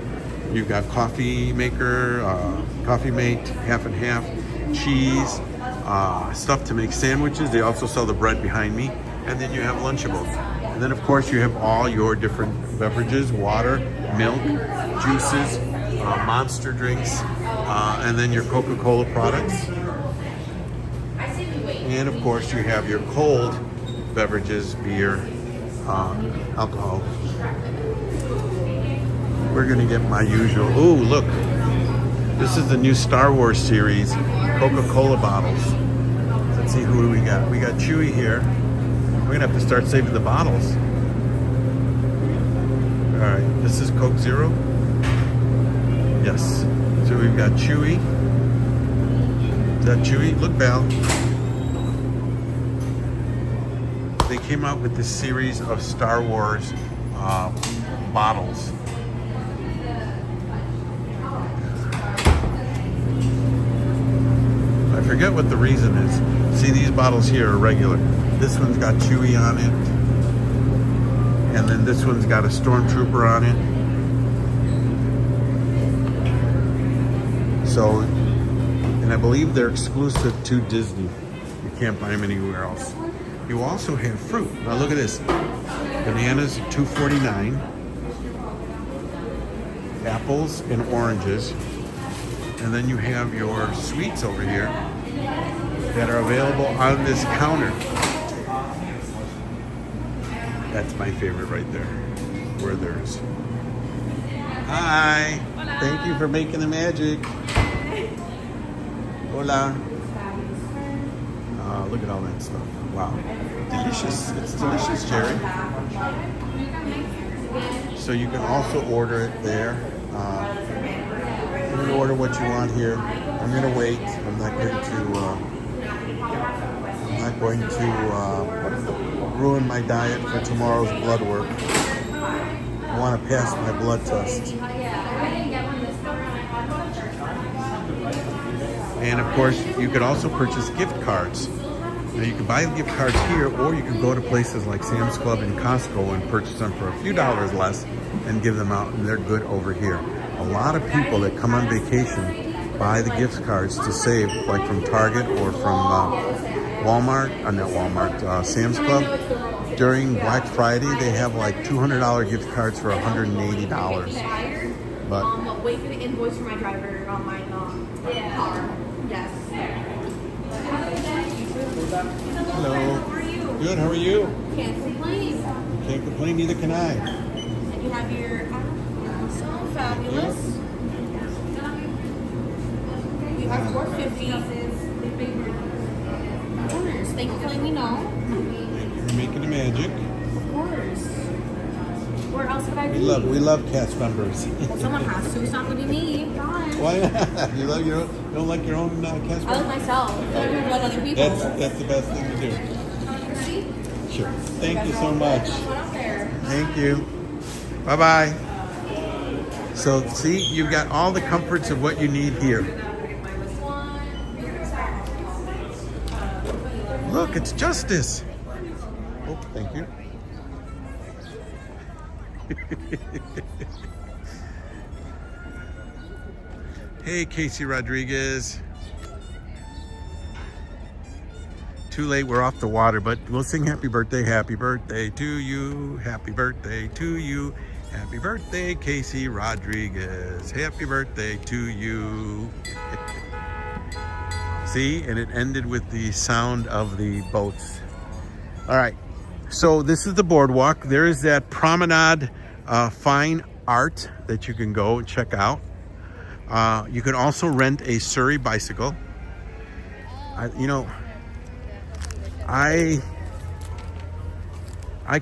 You've got coffee maker, coffee mate, half and half, cheese, stuff to make sandwiches. They also sell the bread behind me. And then you have Lunchables. And then of course you have all your different beverages, water, milk, juices, monster drinks, and then your Coca-Cola products. And of course you have your cold beverages, beer, alcohol. We're gonna get my usual. Ooh, look. This is the new Star Wars series, Coca-Cola bottles. Let's see who we got. We got Chewy here. We're gonna have to start saving the bottles. All right, this is Coke Zero. Yes. So we've got Chewy. Is that Chewy? Look, Val. They came out with this series of Star Wars bottles. I forget what the reason is. See, these bottles here are regular. This one's got Chewy on it. And then this one's got a Stormtrooper on it. So, and I believe they're exclusive to Disney. You can't buy them anywhere else. You also have fruit. Now look at this. Bananas, $2.49. Apples and oranges. And then you have your sweets over here that are available on this counter. That's my favorite right there, where there's. Hi. Hola. Thank you for making the magic. Hola. Look at all that stuff. Wow. Delicious. It's delicious, Jerry. So you can also order it there. You can order what you want here. I'm going to wait. I'm not going to ruin my diet for tomorrow's blood work. I want to pass my blood test. And of course, you could also purchase gift cards. Now you can buy gift cards here, or you can go to places like Sam's Club and Costco and purchase them for a few dollars less and give them out, and they're good over here. A lot of people that come on vacation buy the gift cards to save, like from Target or from Walmart, not Walmart, Sam's Club. During Black Friday, they have like $200 gift cards for $180. But wait for the invoice for my driver on my car. Yes. hello. How are you? Good, how are you? Can't complain. Can't complain, neither can I. And you have your so fabulous. you have 450. Of course. Thank you for letting me know. You're making the magic. Of course. Where else would I be? We love cast members. Well, someone has to. It's not going to be me. God. Why not? You don't like your own cast I like members? myself. I don't like other people. That's the best thing to do. See? Sure. Thank you so much. What up there? Thank you. Bye-bye. So, see, you've got all the comforts of what you need here. Look, it's Justice. Oh, thank you. Hey, Casey Rodriguez. Too late, we're off the water, but we'll sing happy birthday to you, happy birthday to you, happy birthday, Casey Rodriguez, happy birthday to you. See, and it ended with the sound of the boats. All right, so this is the boardwalk. There is that promenade fine art that you can go and check out. You can also rent a Surrey bicycle. I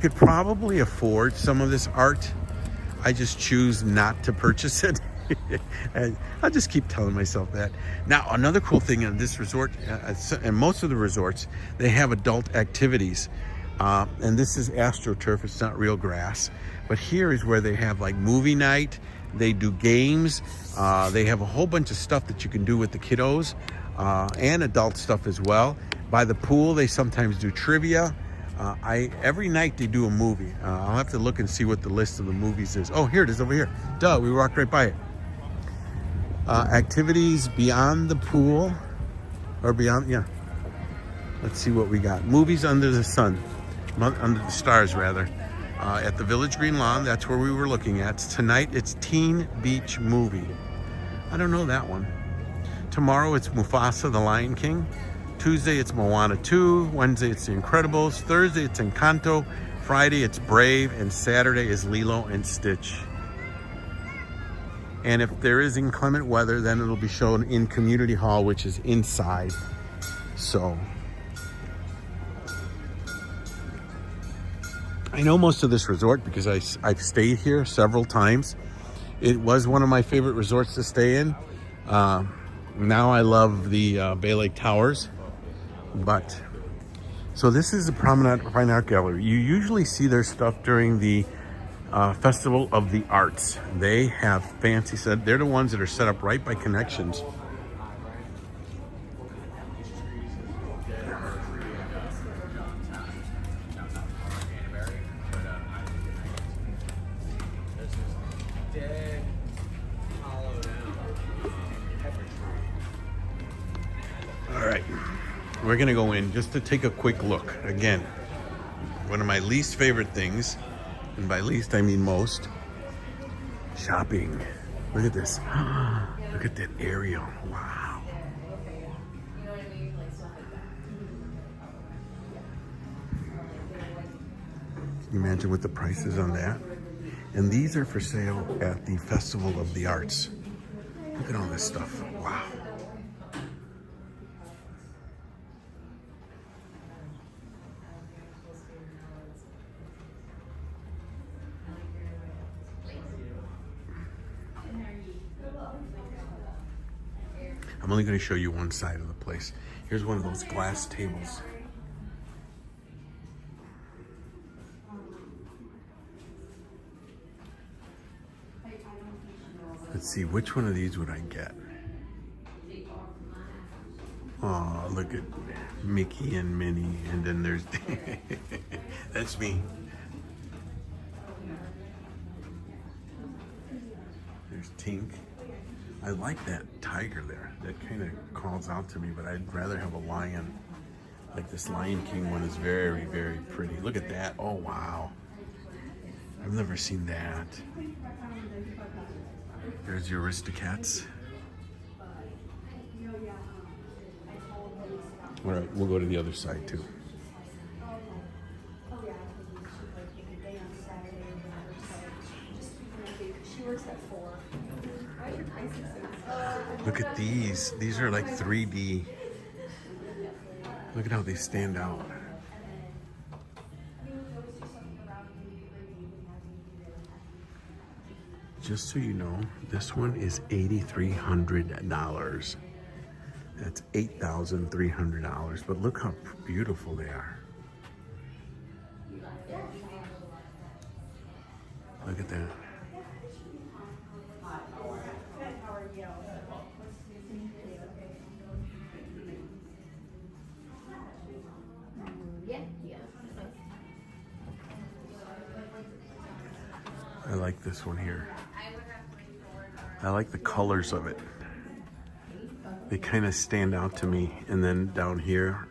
could probably afford some of this art. I just choose not to purchase it. And I'll just keep telling myself that. Now, another cool thing in this resort, and most of the resorts, they have adult activities. And this is AstroTurf, it's not real grass. But here is where they have like movie night, they do games, they have a whole bunch of stuff that you can do with the kiddos, and adult stuff as well. By the pool, they sometimes do trivia. Every night they do a movie. I'll have to look and see what the list of the movies is. Oh, here it is over here. Duh, we walked right by it. Activities beyond the pool, or beyond, yeah. Let's see what we got. Movies under the sun, under the stars rather. At the Village Green Lawn, that's where we were looking at. Tonight it's Teen Beach Movie. I don't know that one. Tomorrow it's Mufasa, the Lion King. Tuesday it's Moana 2. Wednesday it's The Incredibles. Thursday it's Encanto. Friday it's Brave. And Saturday is Lilo and Stitch. And if there is inclement weather, then it'll be shown in Community Hall, which is inside. So I know most of this resort because I've stayed here several times. It was one of my favorite resorts to stay in. Now I love the Bay Lake Towers. But so this is the Promenade Fine Art Gallery. You usually see their stuff during the Festival of the Arts. They have fancy set. They're the ones that are set up right by Connections. All right, we're gonna go in just to take a quick look. Again, one of my least favorite things, and by least I mean most, shopping. Look at this. Look at that aerial. Wow. Can you imagine what the price is on that? And these are for sale at the Festival of the Arts. Look at all this stuff. Wow. I'm only going to show you one side of the place. Here's one of those glass tables. Let's see, which one of these would I get? Oh, look at Mickey and Minnie, and then there's that's me. There's Tink. I like that tiger there. That kind of calls out to me, but I'd rather have a lion. Like this Lion King one is very, very pretty. Look at that. Oh, wow. I've never seen that. There's your Aristocats. All right, we'll go to the other side too. She works at 4. Look at these. These are like 3D. Look at how they stand out. Just so you know, this one is $8,300. That's $8,300. But look how beautiful they are. Look at that. I like this one here. I like the colors of it. They kind of stand out to me. And then down here,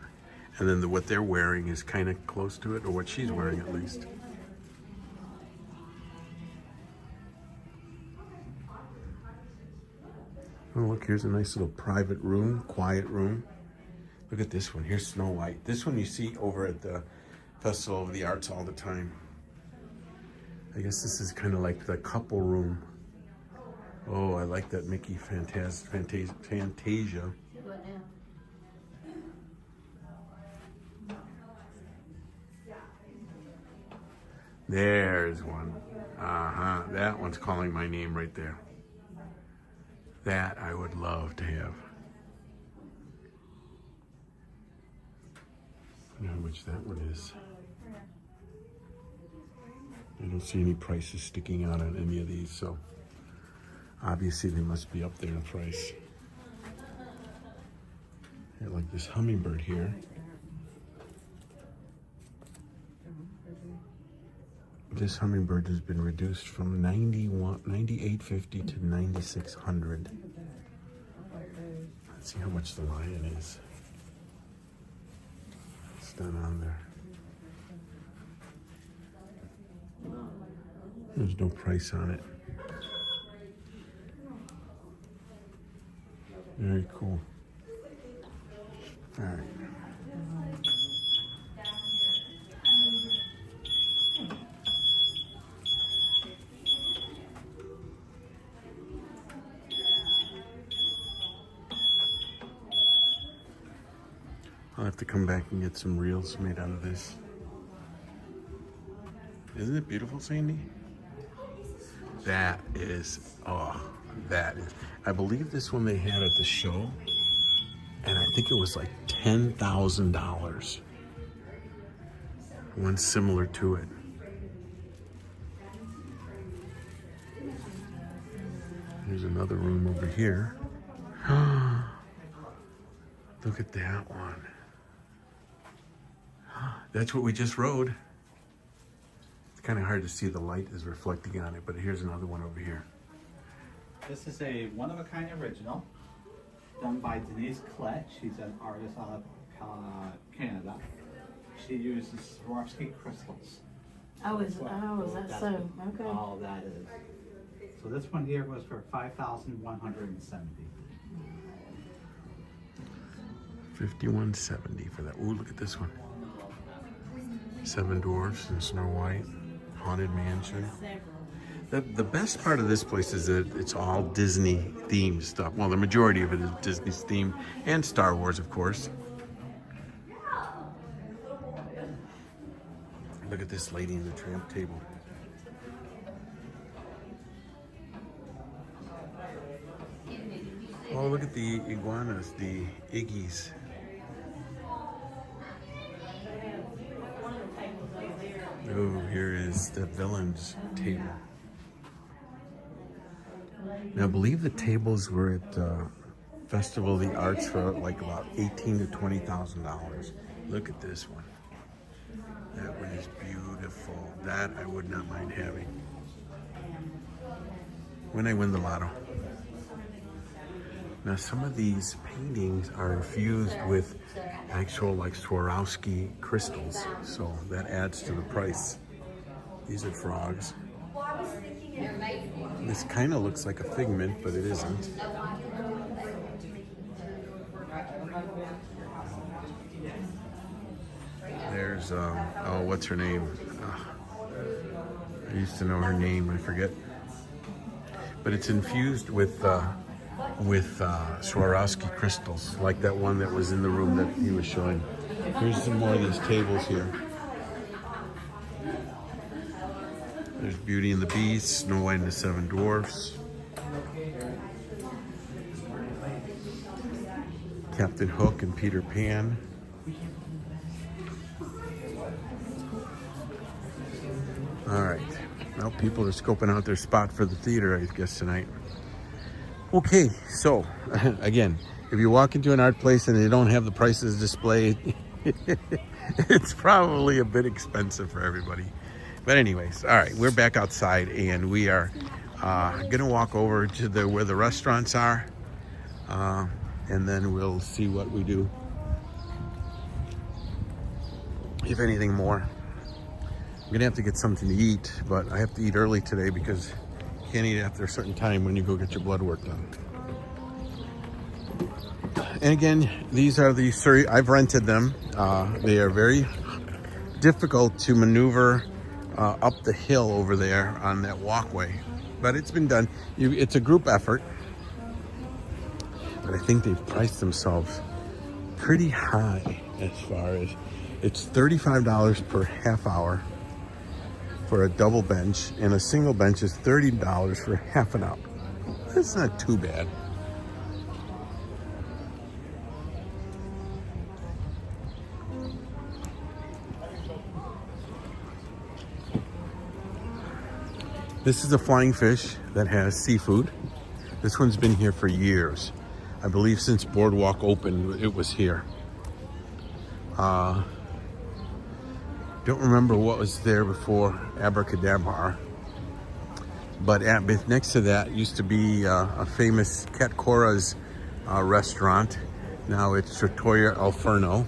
and then what they're wearing is kind of close to it, or what she's wearing at least. Oh, look, here's a nice little private room, quiet room. Look at this one. Here's Snow White. This one you see over at the Festival of the Arts all the time. I guess this is kind of like the couple room. Oh, I like that Mickey Fantasia. There's one. Uh-huh. That one's calling my name right there. That I would love to have. I don't know how much that one is. I don't see any prices sticking out on any of these, so obviously they must be up there in price. I like this hummingbird here. This hummingbird has been reduced from $98.50 to $9,600. Let's see how much the lion is. It's not on there. There's no price on it. Very cool. All right. I'll have to come back and get some reels made out of this. Isn't it beautiful, Sandy? That is, oh, that is. I believe this one they had at the show, and I think it was like $10,000. One similar to it. There's another room over here. Look at that one. That's what we just rode. It's kind of hard to see, the light is reflecting on it, but here's another one over here. This is a one-of-a-kind original done by Denise Klett. She's an artist out of Canada. She uses Swarovski crystals. Is that so? Okay. All that is. So this one here was for $5,170. $5,170 for that. Ooh, look at this one. Seven Dwarfs and Snow White, Haunted Mansion. The best part of this place is that it's all Disney themed stuff. Well, the majority of it is Disney's theme, and Star Wars, of course. Look at this Lady in the Tramp table. Oh, look at the iguanas, the Iggy's. Oh, here is the villain's table. Now, I believe the tables were at Festival of the Arts for like about $18,000 to $20,000. Look at this one. That one is beautiful. That I would not mind having when I win the lotto. Now, some of these paintings are infused with actual like Swarovski crystals, so that adds to the price. These are frogs. This kind of looks like a figment, but it isn't. There's, oh, what's her name? I used to know her name, I forget. but it's infused with Swarovski crystals, like that one that was in the room that he was showing. Here's some more of these tables here. There's Beauty and the Beast, Snow White and the Seven Dwarfs, Captain Hook and Peter Pan. All right. Well, people are scoping out their spot for the theater, I guess, tonight. Okay, so again, if you walk into an art place and they don't have the prices displayed, it's probably a bit expensive for everybody. But anyways, all right, we're back outside and we are gonna walk over to where the restaurants are, and then we'll see what we do, if anything more. I'm gonna have to get something to eat, but I have to eat early today because you can't eat after a certain time when you go get your blood work done. And again, these are the Surrey. I've rented them. They are very difficult to maneuver up the hill over there on that walkway, but it's been done. It's a group effort, but I think they've priced themselves pretty high as far as it's $35 per half hour for a double bench, and a single bench is $30 for half an hour. That's not too bad. This is a flying fish that has seafood. This one's been here for years. I believe since Boardwalk opened, it was here. Don't remember what was there before Abracadabra, but next to that used to be a famous Cat Cora's restaurant. Now it's Trattoria Al Forno.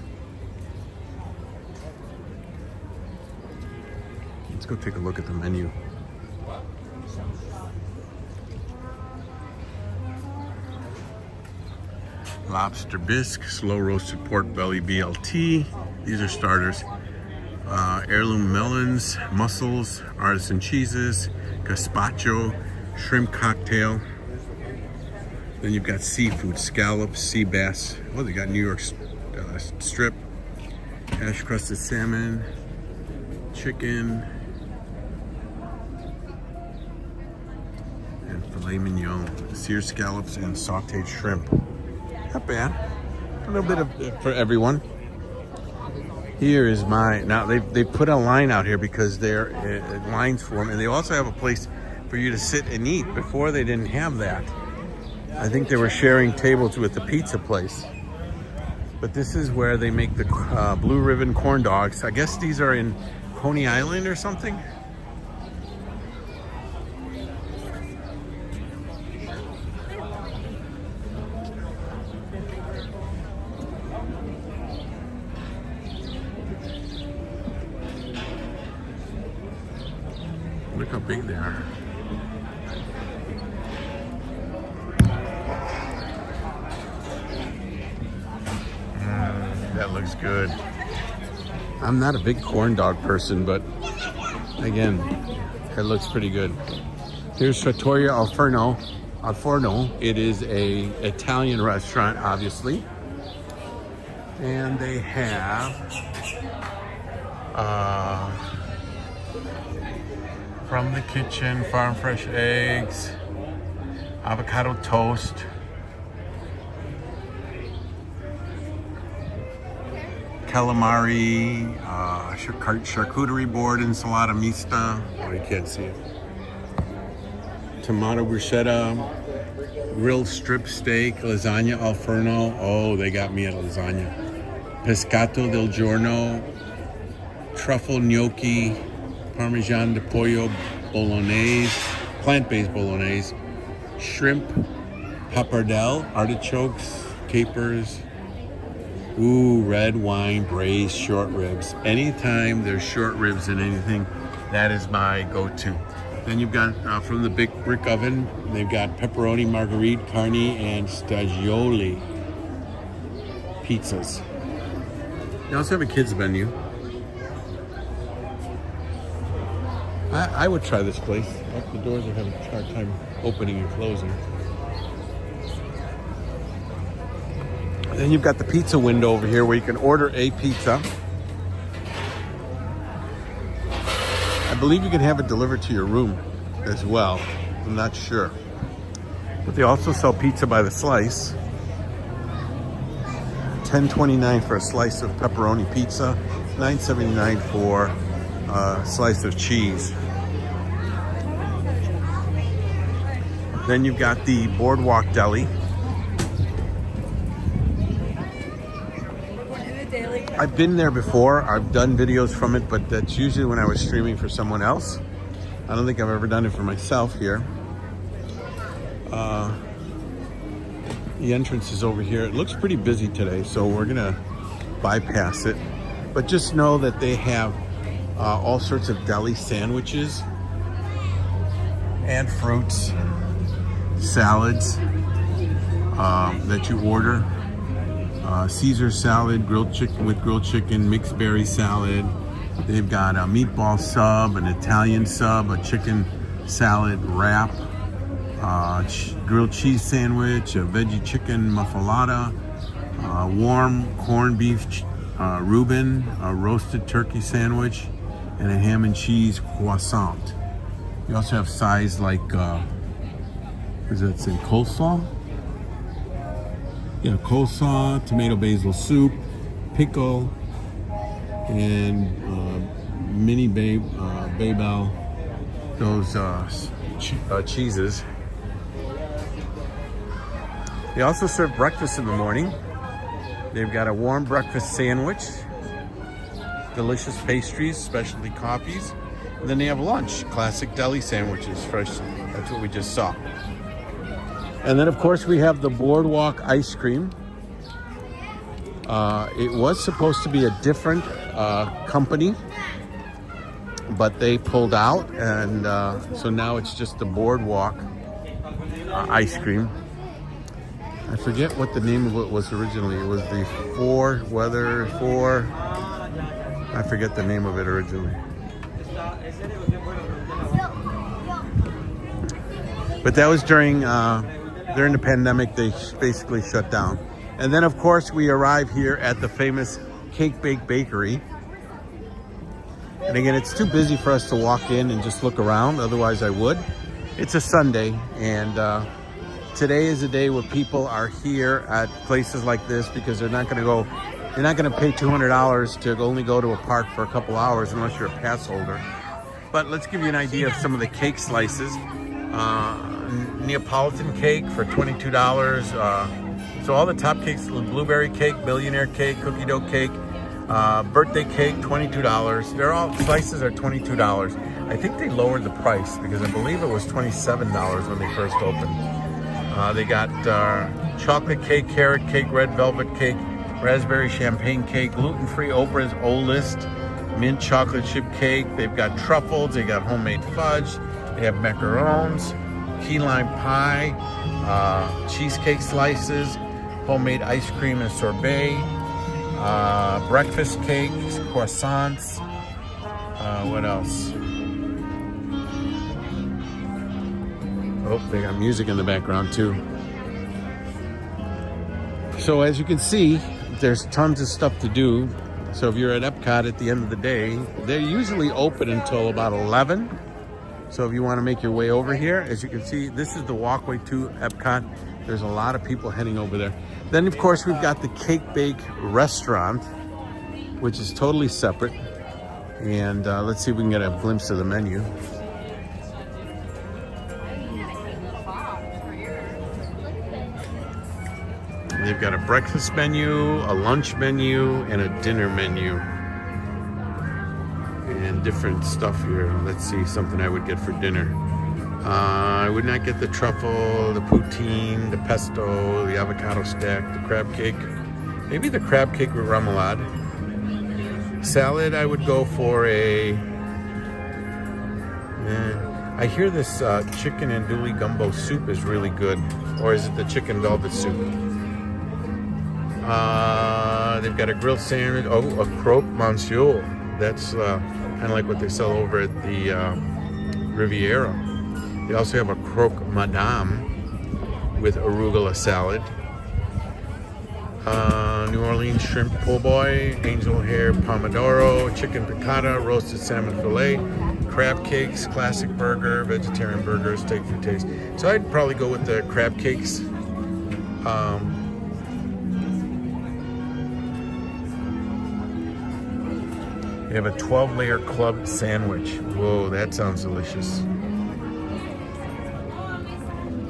Let's go take a look at the menu. Lobster bisque, slow roasted pork belly BLT. These are starters. Heirloom melons, mussels, artisan cheeses, gazpacho, shrimp cocktail. Then you've got seafood, scallops, sea bass. Oh, they got New York strip, hash crusted salmon, chicken, and filet mignon, seared scallops, and sauteed shrimp. Not bad. A little bit of for everyone. Here is now they put a line out here because they're lines for them, and they also have a place for you to sit and eat. Before they didn't have that. I think they were sharing tables with the pizza place. But this is where they make the blue ribbon corn dogs. I guess these are in Coney Island or something. Look how big they are. That looks good. I'm not a big corn dog person, but again, it looks pretty good. Here's Trattoria Al Forno. It is a Italian restaurant, obviously. And they have from the kitchen, farm fresh eggs, avocado toast, calamari, charcuterie board, ensalada mista. Oh, you can't see it. Tomato bruschetta, grilled strip steak, lasagna al forno. Oh, they got me at lasagna. Pescato del giorno, truffle gnocchi, Parmesan de pollo bolognese, plant-based bolognese, shrimp, pappardelle, artichokes, capers. Ooh, red wine, braised short ribs. Anytime there's short ribs in anything, that is my go-to. Then you've got, from the big brick oven, they've got pepperoni, marguerite, carne, and stagioli pizzas. They also have a kids menu. I would try this place. Oh, the doors are having a hard time opening and closing. Then you've got the pizza window over here where you can order a pizza. I believe you can have it delivered to your room as well. I'm not sure. But they also sell pizza by the slice. $10.29 for a slice of pepperoni pizza, $9.79 for a slice of cheese. Then you've got the Boardwalk Deli. I've been there before. I've done videos from it, but that's usually when I was streaming for someone else. I don't think I've ever done it for myself here. The entrance is over here. It looks pretty busy today, so we're gonna bypass it. But just know that they have all sorts of deli sandwiches and fruits, salads that you order. Caesar salad, grilled chicken with grilled chicken, mixed berry salad. They've got a meatball sub, an Italian sub, a chicken salad wrap, grilled cheese sandwich, a veggie chicken muffalata, warm corned beef Reuben, a roasted turkey sandwich, and a ham and cheese croissant. You also have sides like, what does that say, coleslaw? Yeah, coleslaw, tomato basil soup, pickle, and mini Babel, those cheeses. They also serve breakfast in the morning. They've got a warm breakfast sandwich, delicious pastries, specialty coffees, and then they have lunch, classic deli sandwiches, fresh. That's what we just saw. And then of course we have the Boardwalk ice cream. It was supposed to be a different company, but they pulled out, and so now it's just the Boardwalk ice cream. I forget what the name of it was originally. It was the I forget the name of it originally. But that was during the pandemic. They basically shut down. And then of course we arrive here at the famous Cake Bake Bakery. And again, it's too busy for us to walk in and just look around, otherwise I would. It's a Sunday, and today is a day where people are here at places like this because you're not gonna pay $200 to only go to a park for a couple hours unless you're a pass holder. But let's give you an idea of some of the cake slices. Neapolitan cake for $22. So all the top cakes: blueberry cake, millionaire cake, cookie dough cake, birthday cake, $22. They're all slices are $22. I think they lowered the price because I believe it was $27 when they first opened. They got chocolate cake, carrot cake, red velvet cake, raspberry champagne cake, gluten-free Oprah's oldest, mint chocolate chip cake. They've got truffles. They got homemade fudge. They have macarons, key lime pie, cheesecake slices, homemade ice cream and sorbet, breakfast cakes, croissants. What else? Oh, they got music in the background too. So as you can see, there's tons of stuff to do. So if you're at EPCOT at the end of the day, they're usually open until about 11. So if you want to make your way over here, as you can see, this is the walkway to EPCOT. There's a lot of people heading over there. Then of course we've got the Cake Bake restaurant, which is totally separate. And let's see if we can get a glimpse of the menu. They've got a breakfast menu, a lunch menu, and a dinner menu. And different stuff here. Let's see, something I would get for dinner. I would not get the truffle, the poutine, the pesto, the avocado stack, the crab cake. Maybe the crab cake with remoulade. Salad, I would go for a... I hear this chicken andouille gumbo soup is really good. Or is it the chicken velvet soup? They've got a grilled sandwich. Oh, a croque monsieur. That's kind of like what they sell over at the Riviera. They also have a croque madame with arugula salad. New Orleans shrimp po' boy, angel hair pomodoro, chicken piccata, roasted salmon fillet, crab cakes, classic burger, vegetarian burger, steak for taste. So I'd probably go with the crab cakes. They have a 12-layer club sandwich. Whoa, that sounds delicious.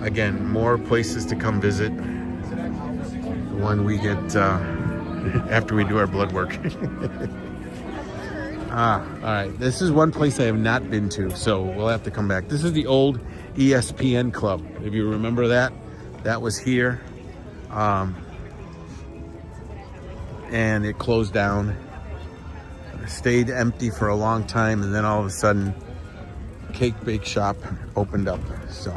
Again, more places to come visit. The one we get after we do our blood work. All right. This is one place I have not been to, so we'll have to come back. This is the old ESPN club. If you remember that, that was here. And it closed down. It stayed empty for a long time, and then all of a sudden, Cake Bake Shop opened up. So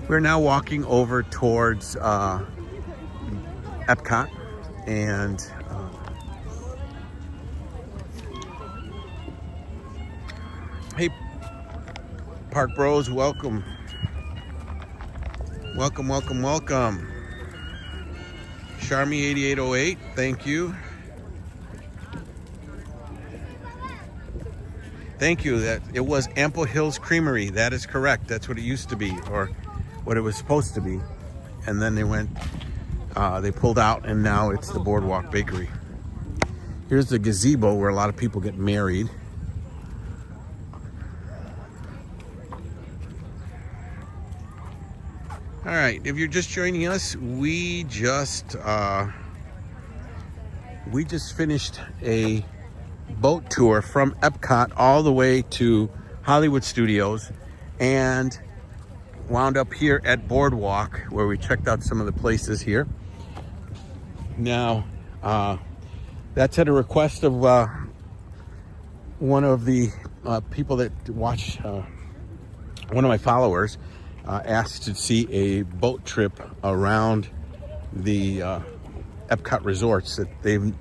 we're now walking over towards EPCOT, and hey, Park Bros, welcome. Welcome, welcome, welcome. Charmy 8808, thank you. Thank you. That it was Ample Hills Creamery. That is correct. That's what it used to be, or what it was supposed to be. And then they went, they pulled out, and now it's the Boardwalk Bakery. Here's the gazebo where a lot of people get married. All right, if you're just joining us, we just finished a boat tour from EPCOT all the way to Hollywood Studios, and wound up here at Boardwalk, where we checked out some of the places here. Now, that's at a request of one of the people that watch, one of my followers asked to see a boat trip around the EPCOT resorts that they've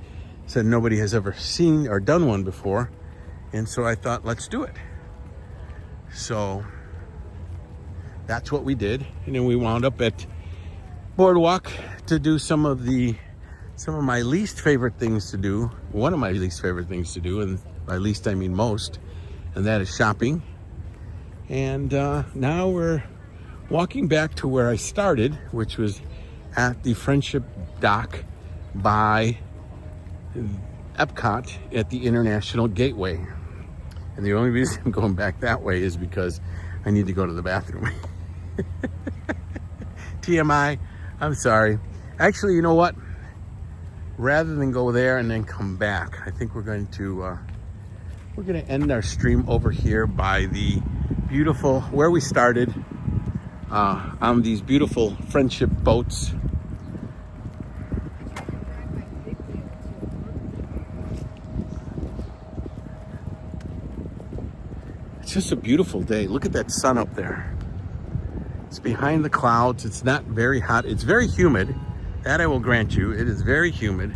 said nobody has ever seen or done one before. And so I thought, let's do it. So that's what we did. And then we wound up at Boardwalk to do some of my least favorite things to do. One of my least favorite things to do, and by least I mean most, and that is shopping. And now we're walking back to where I started, which was at the Friendship Dock by EPCOT at the International Gateway. And the only reason I'm going back that way is because I need to go to the bathroom. TMI, I'm sorry. Actually, you know what? Rather than go there and then come back, I think we're going to end our stream over here by the beautiful, where we started, on these beautiful friendship boats. It's just a beautiful day. Look at that sun up there. It's behind the clouds. It's not very hot. It's very humid. That I will grant you. It is very humid,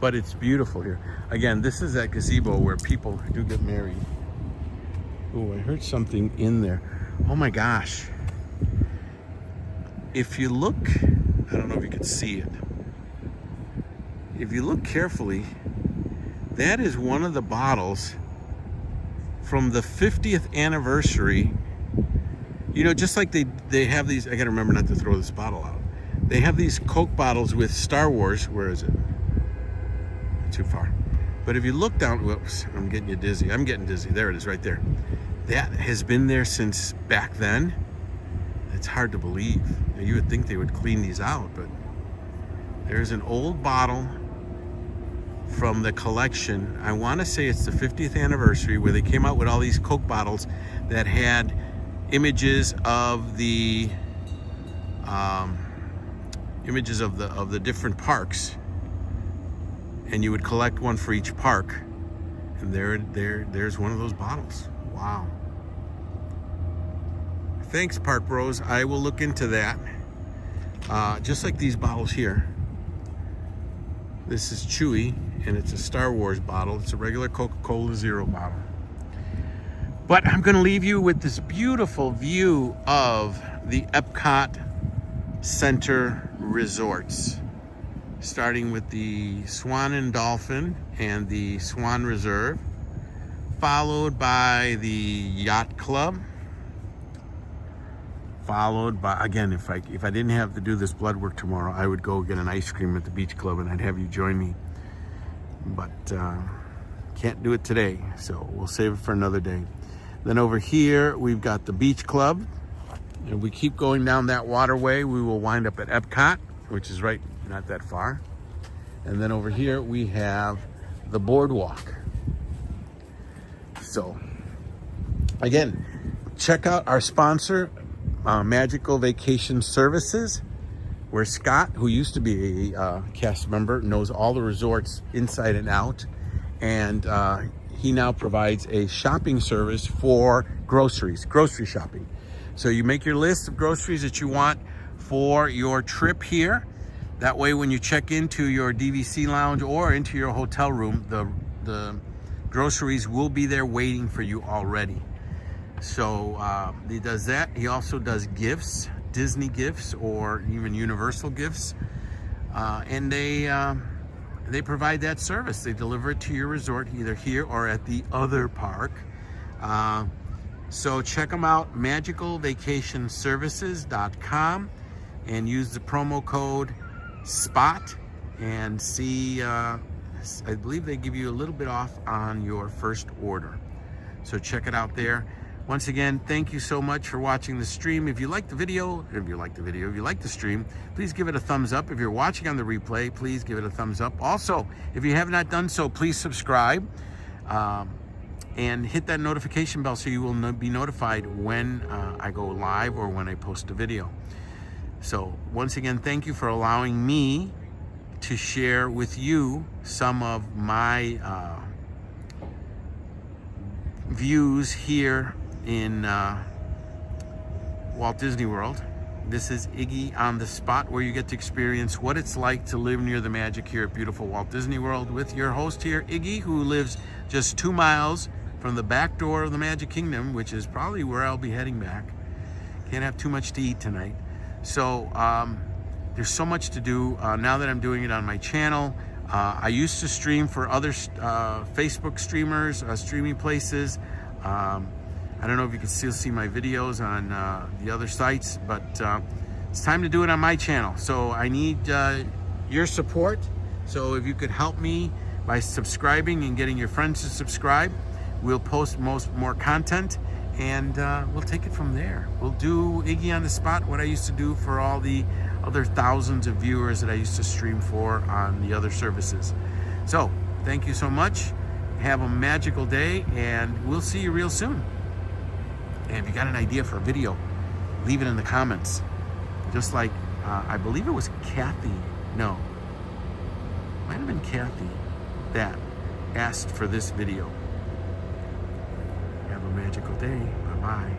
but it's beautiful here. Again, this is that gazebo where people do get married. Oh, I heard something in there. Oh my gosh. If you look, I don't know if you can see it. If you look carefully, that is one of the bottles from the 50th anniversary. You know, just like they have these, I gotta remember not to throw this bottle out. They have these Coke bottles with Star Wars. Where is it? Too far. But if you look down, whoops, I'm getting you dizzy. I'm getting dizzy. There it is right there. That has been there since back then. It's hard to believe. Now, you would think they would clean these out, but there's an old bottle from the collection. I want to say it's the 50th anniversary, where they came out with all these Coke bottles that had images of the different parks, and you would collect one for each park. And there's one of those bottles. Wow. Thanks, Park Bros. I will look into that. Just like these bottles here. This is Chewy, and it's a Star Wars bottle. It's a regular Coca-Cola Zero bottle. But I'm going to leave you with this beautiful view of the EPCOT Center Resorts, starting with the Swan and Dolphin and the Swan Reserve, followed by the Yacht Club, followed by, again, if I didn't have to do this blood work tomorrow, I would go get an ice cream at the beach club and I'd have you join me. But can't do it today, so we'll save it for another day. Then over here, we've got the beach club. And we keep going down that waterway, we will wind up at EPCOT, which is right, not that far. And then over here, we have the boardwalk. So, again, check out our sponsor, Magical Vacation Services, where Scott, who used to be a cast member, knows all the resorts inside and out. And he now provides a shopping service for groceries, grocery shopping. So you make your list of groceries that you want for your trip here. That way when you check into your DVC lounge or into your hotel room, the groceries will be there waiting for you already. So he does that. He also does gifts, Disney gifts or even Universal gifts. And they provide that service. They deliver it to your resort, either here or at the other park. So check them out, magicalvacationservices.com, and use the promo code SPOT and see, I believe they give you a little bit off on your first order. So check it out there. Once again, thank you so much for watching the stream. If you like the video, if you like the stream, please give it a thumbs up. If you're watching on the replay, please give it a thumbs up. Also, if you have not done so, please subscribe and hit that notification bell so you will be notified when I go live or when I post a video. So once again, thank you for allowing me to share with you some of my views here in Walt Disney World. This is Iggy on the Spot, where you get to experience what it's like to live near the magic here at beautiful Walt Disney World with your host here, Iggy, who lives just 2 miles from the back door of the Magic Kingdom, which is probably where I'll be heading back. Can't have too much to eat tonight. So there's so much to do now that I'm doing it on my channel. I used to stream for other Facebook streamers, streaming places. I don't know if you can still see my videos on the other sites, but it's time to do it on my channel. So I need your support. So if you could help me by subscribing and getting your friends to subscribe, we'll post more content, and we'll take it from there. We'll do Iggy on the Spot, what I used to do for all the other thousands of viewers that I used to stream for on the other services. So thank you so much. Have a magical day, and we'll see you real soon. And if you got an idea for a video, leave it in the comments. Just like, I believe it was Kathy, no, might have been Kathy that asked for this video. Have a magical day. Bye-bye.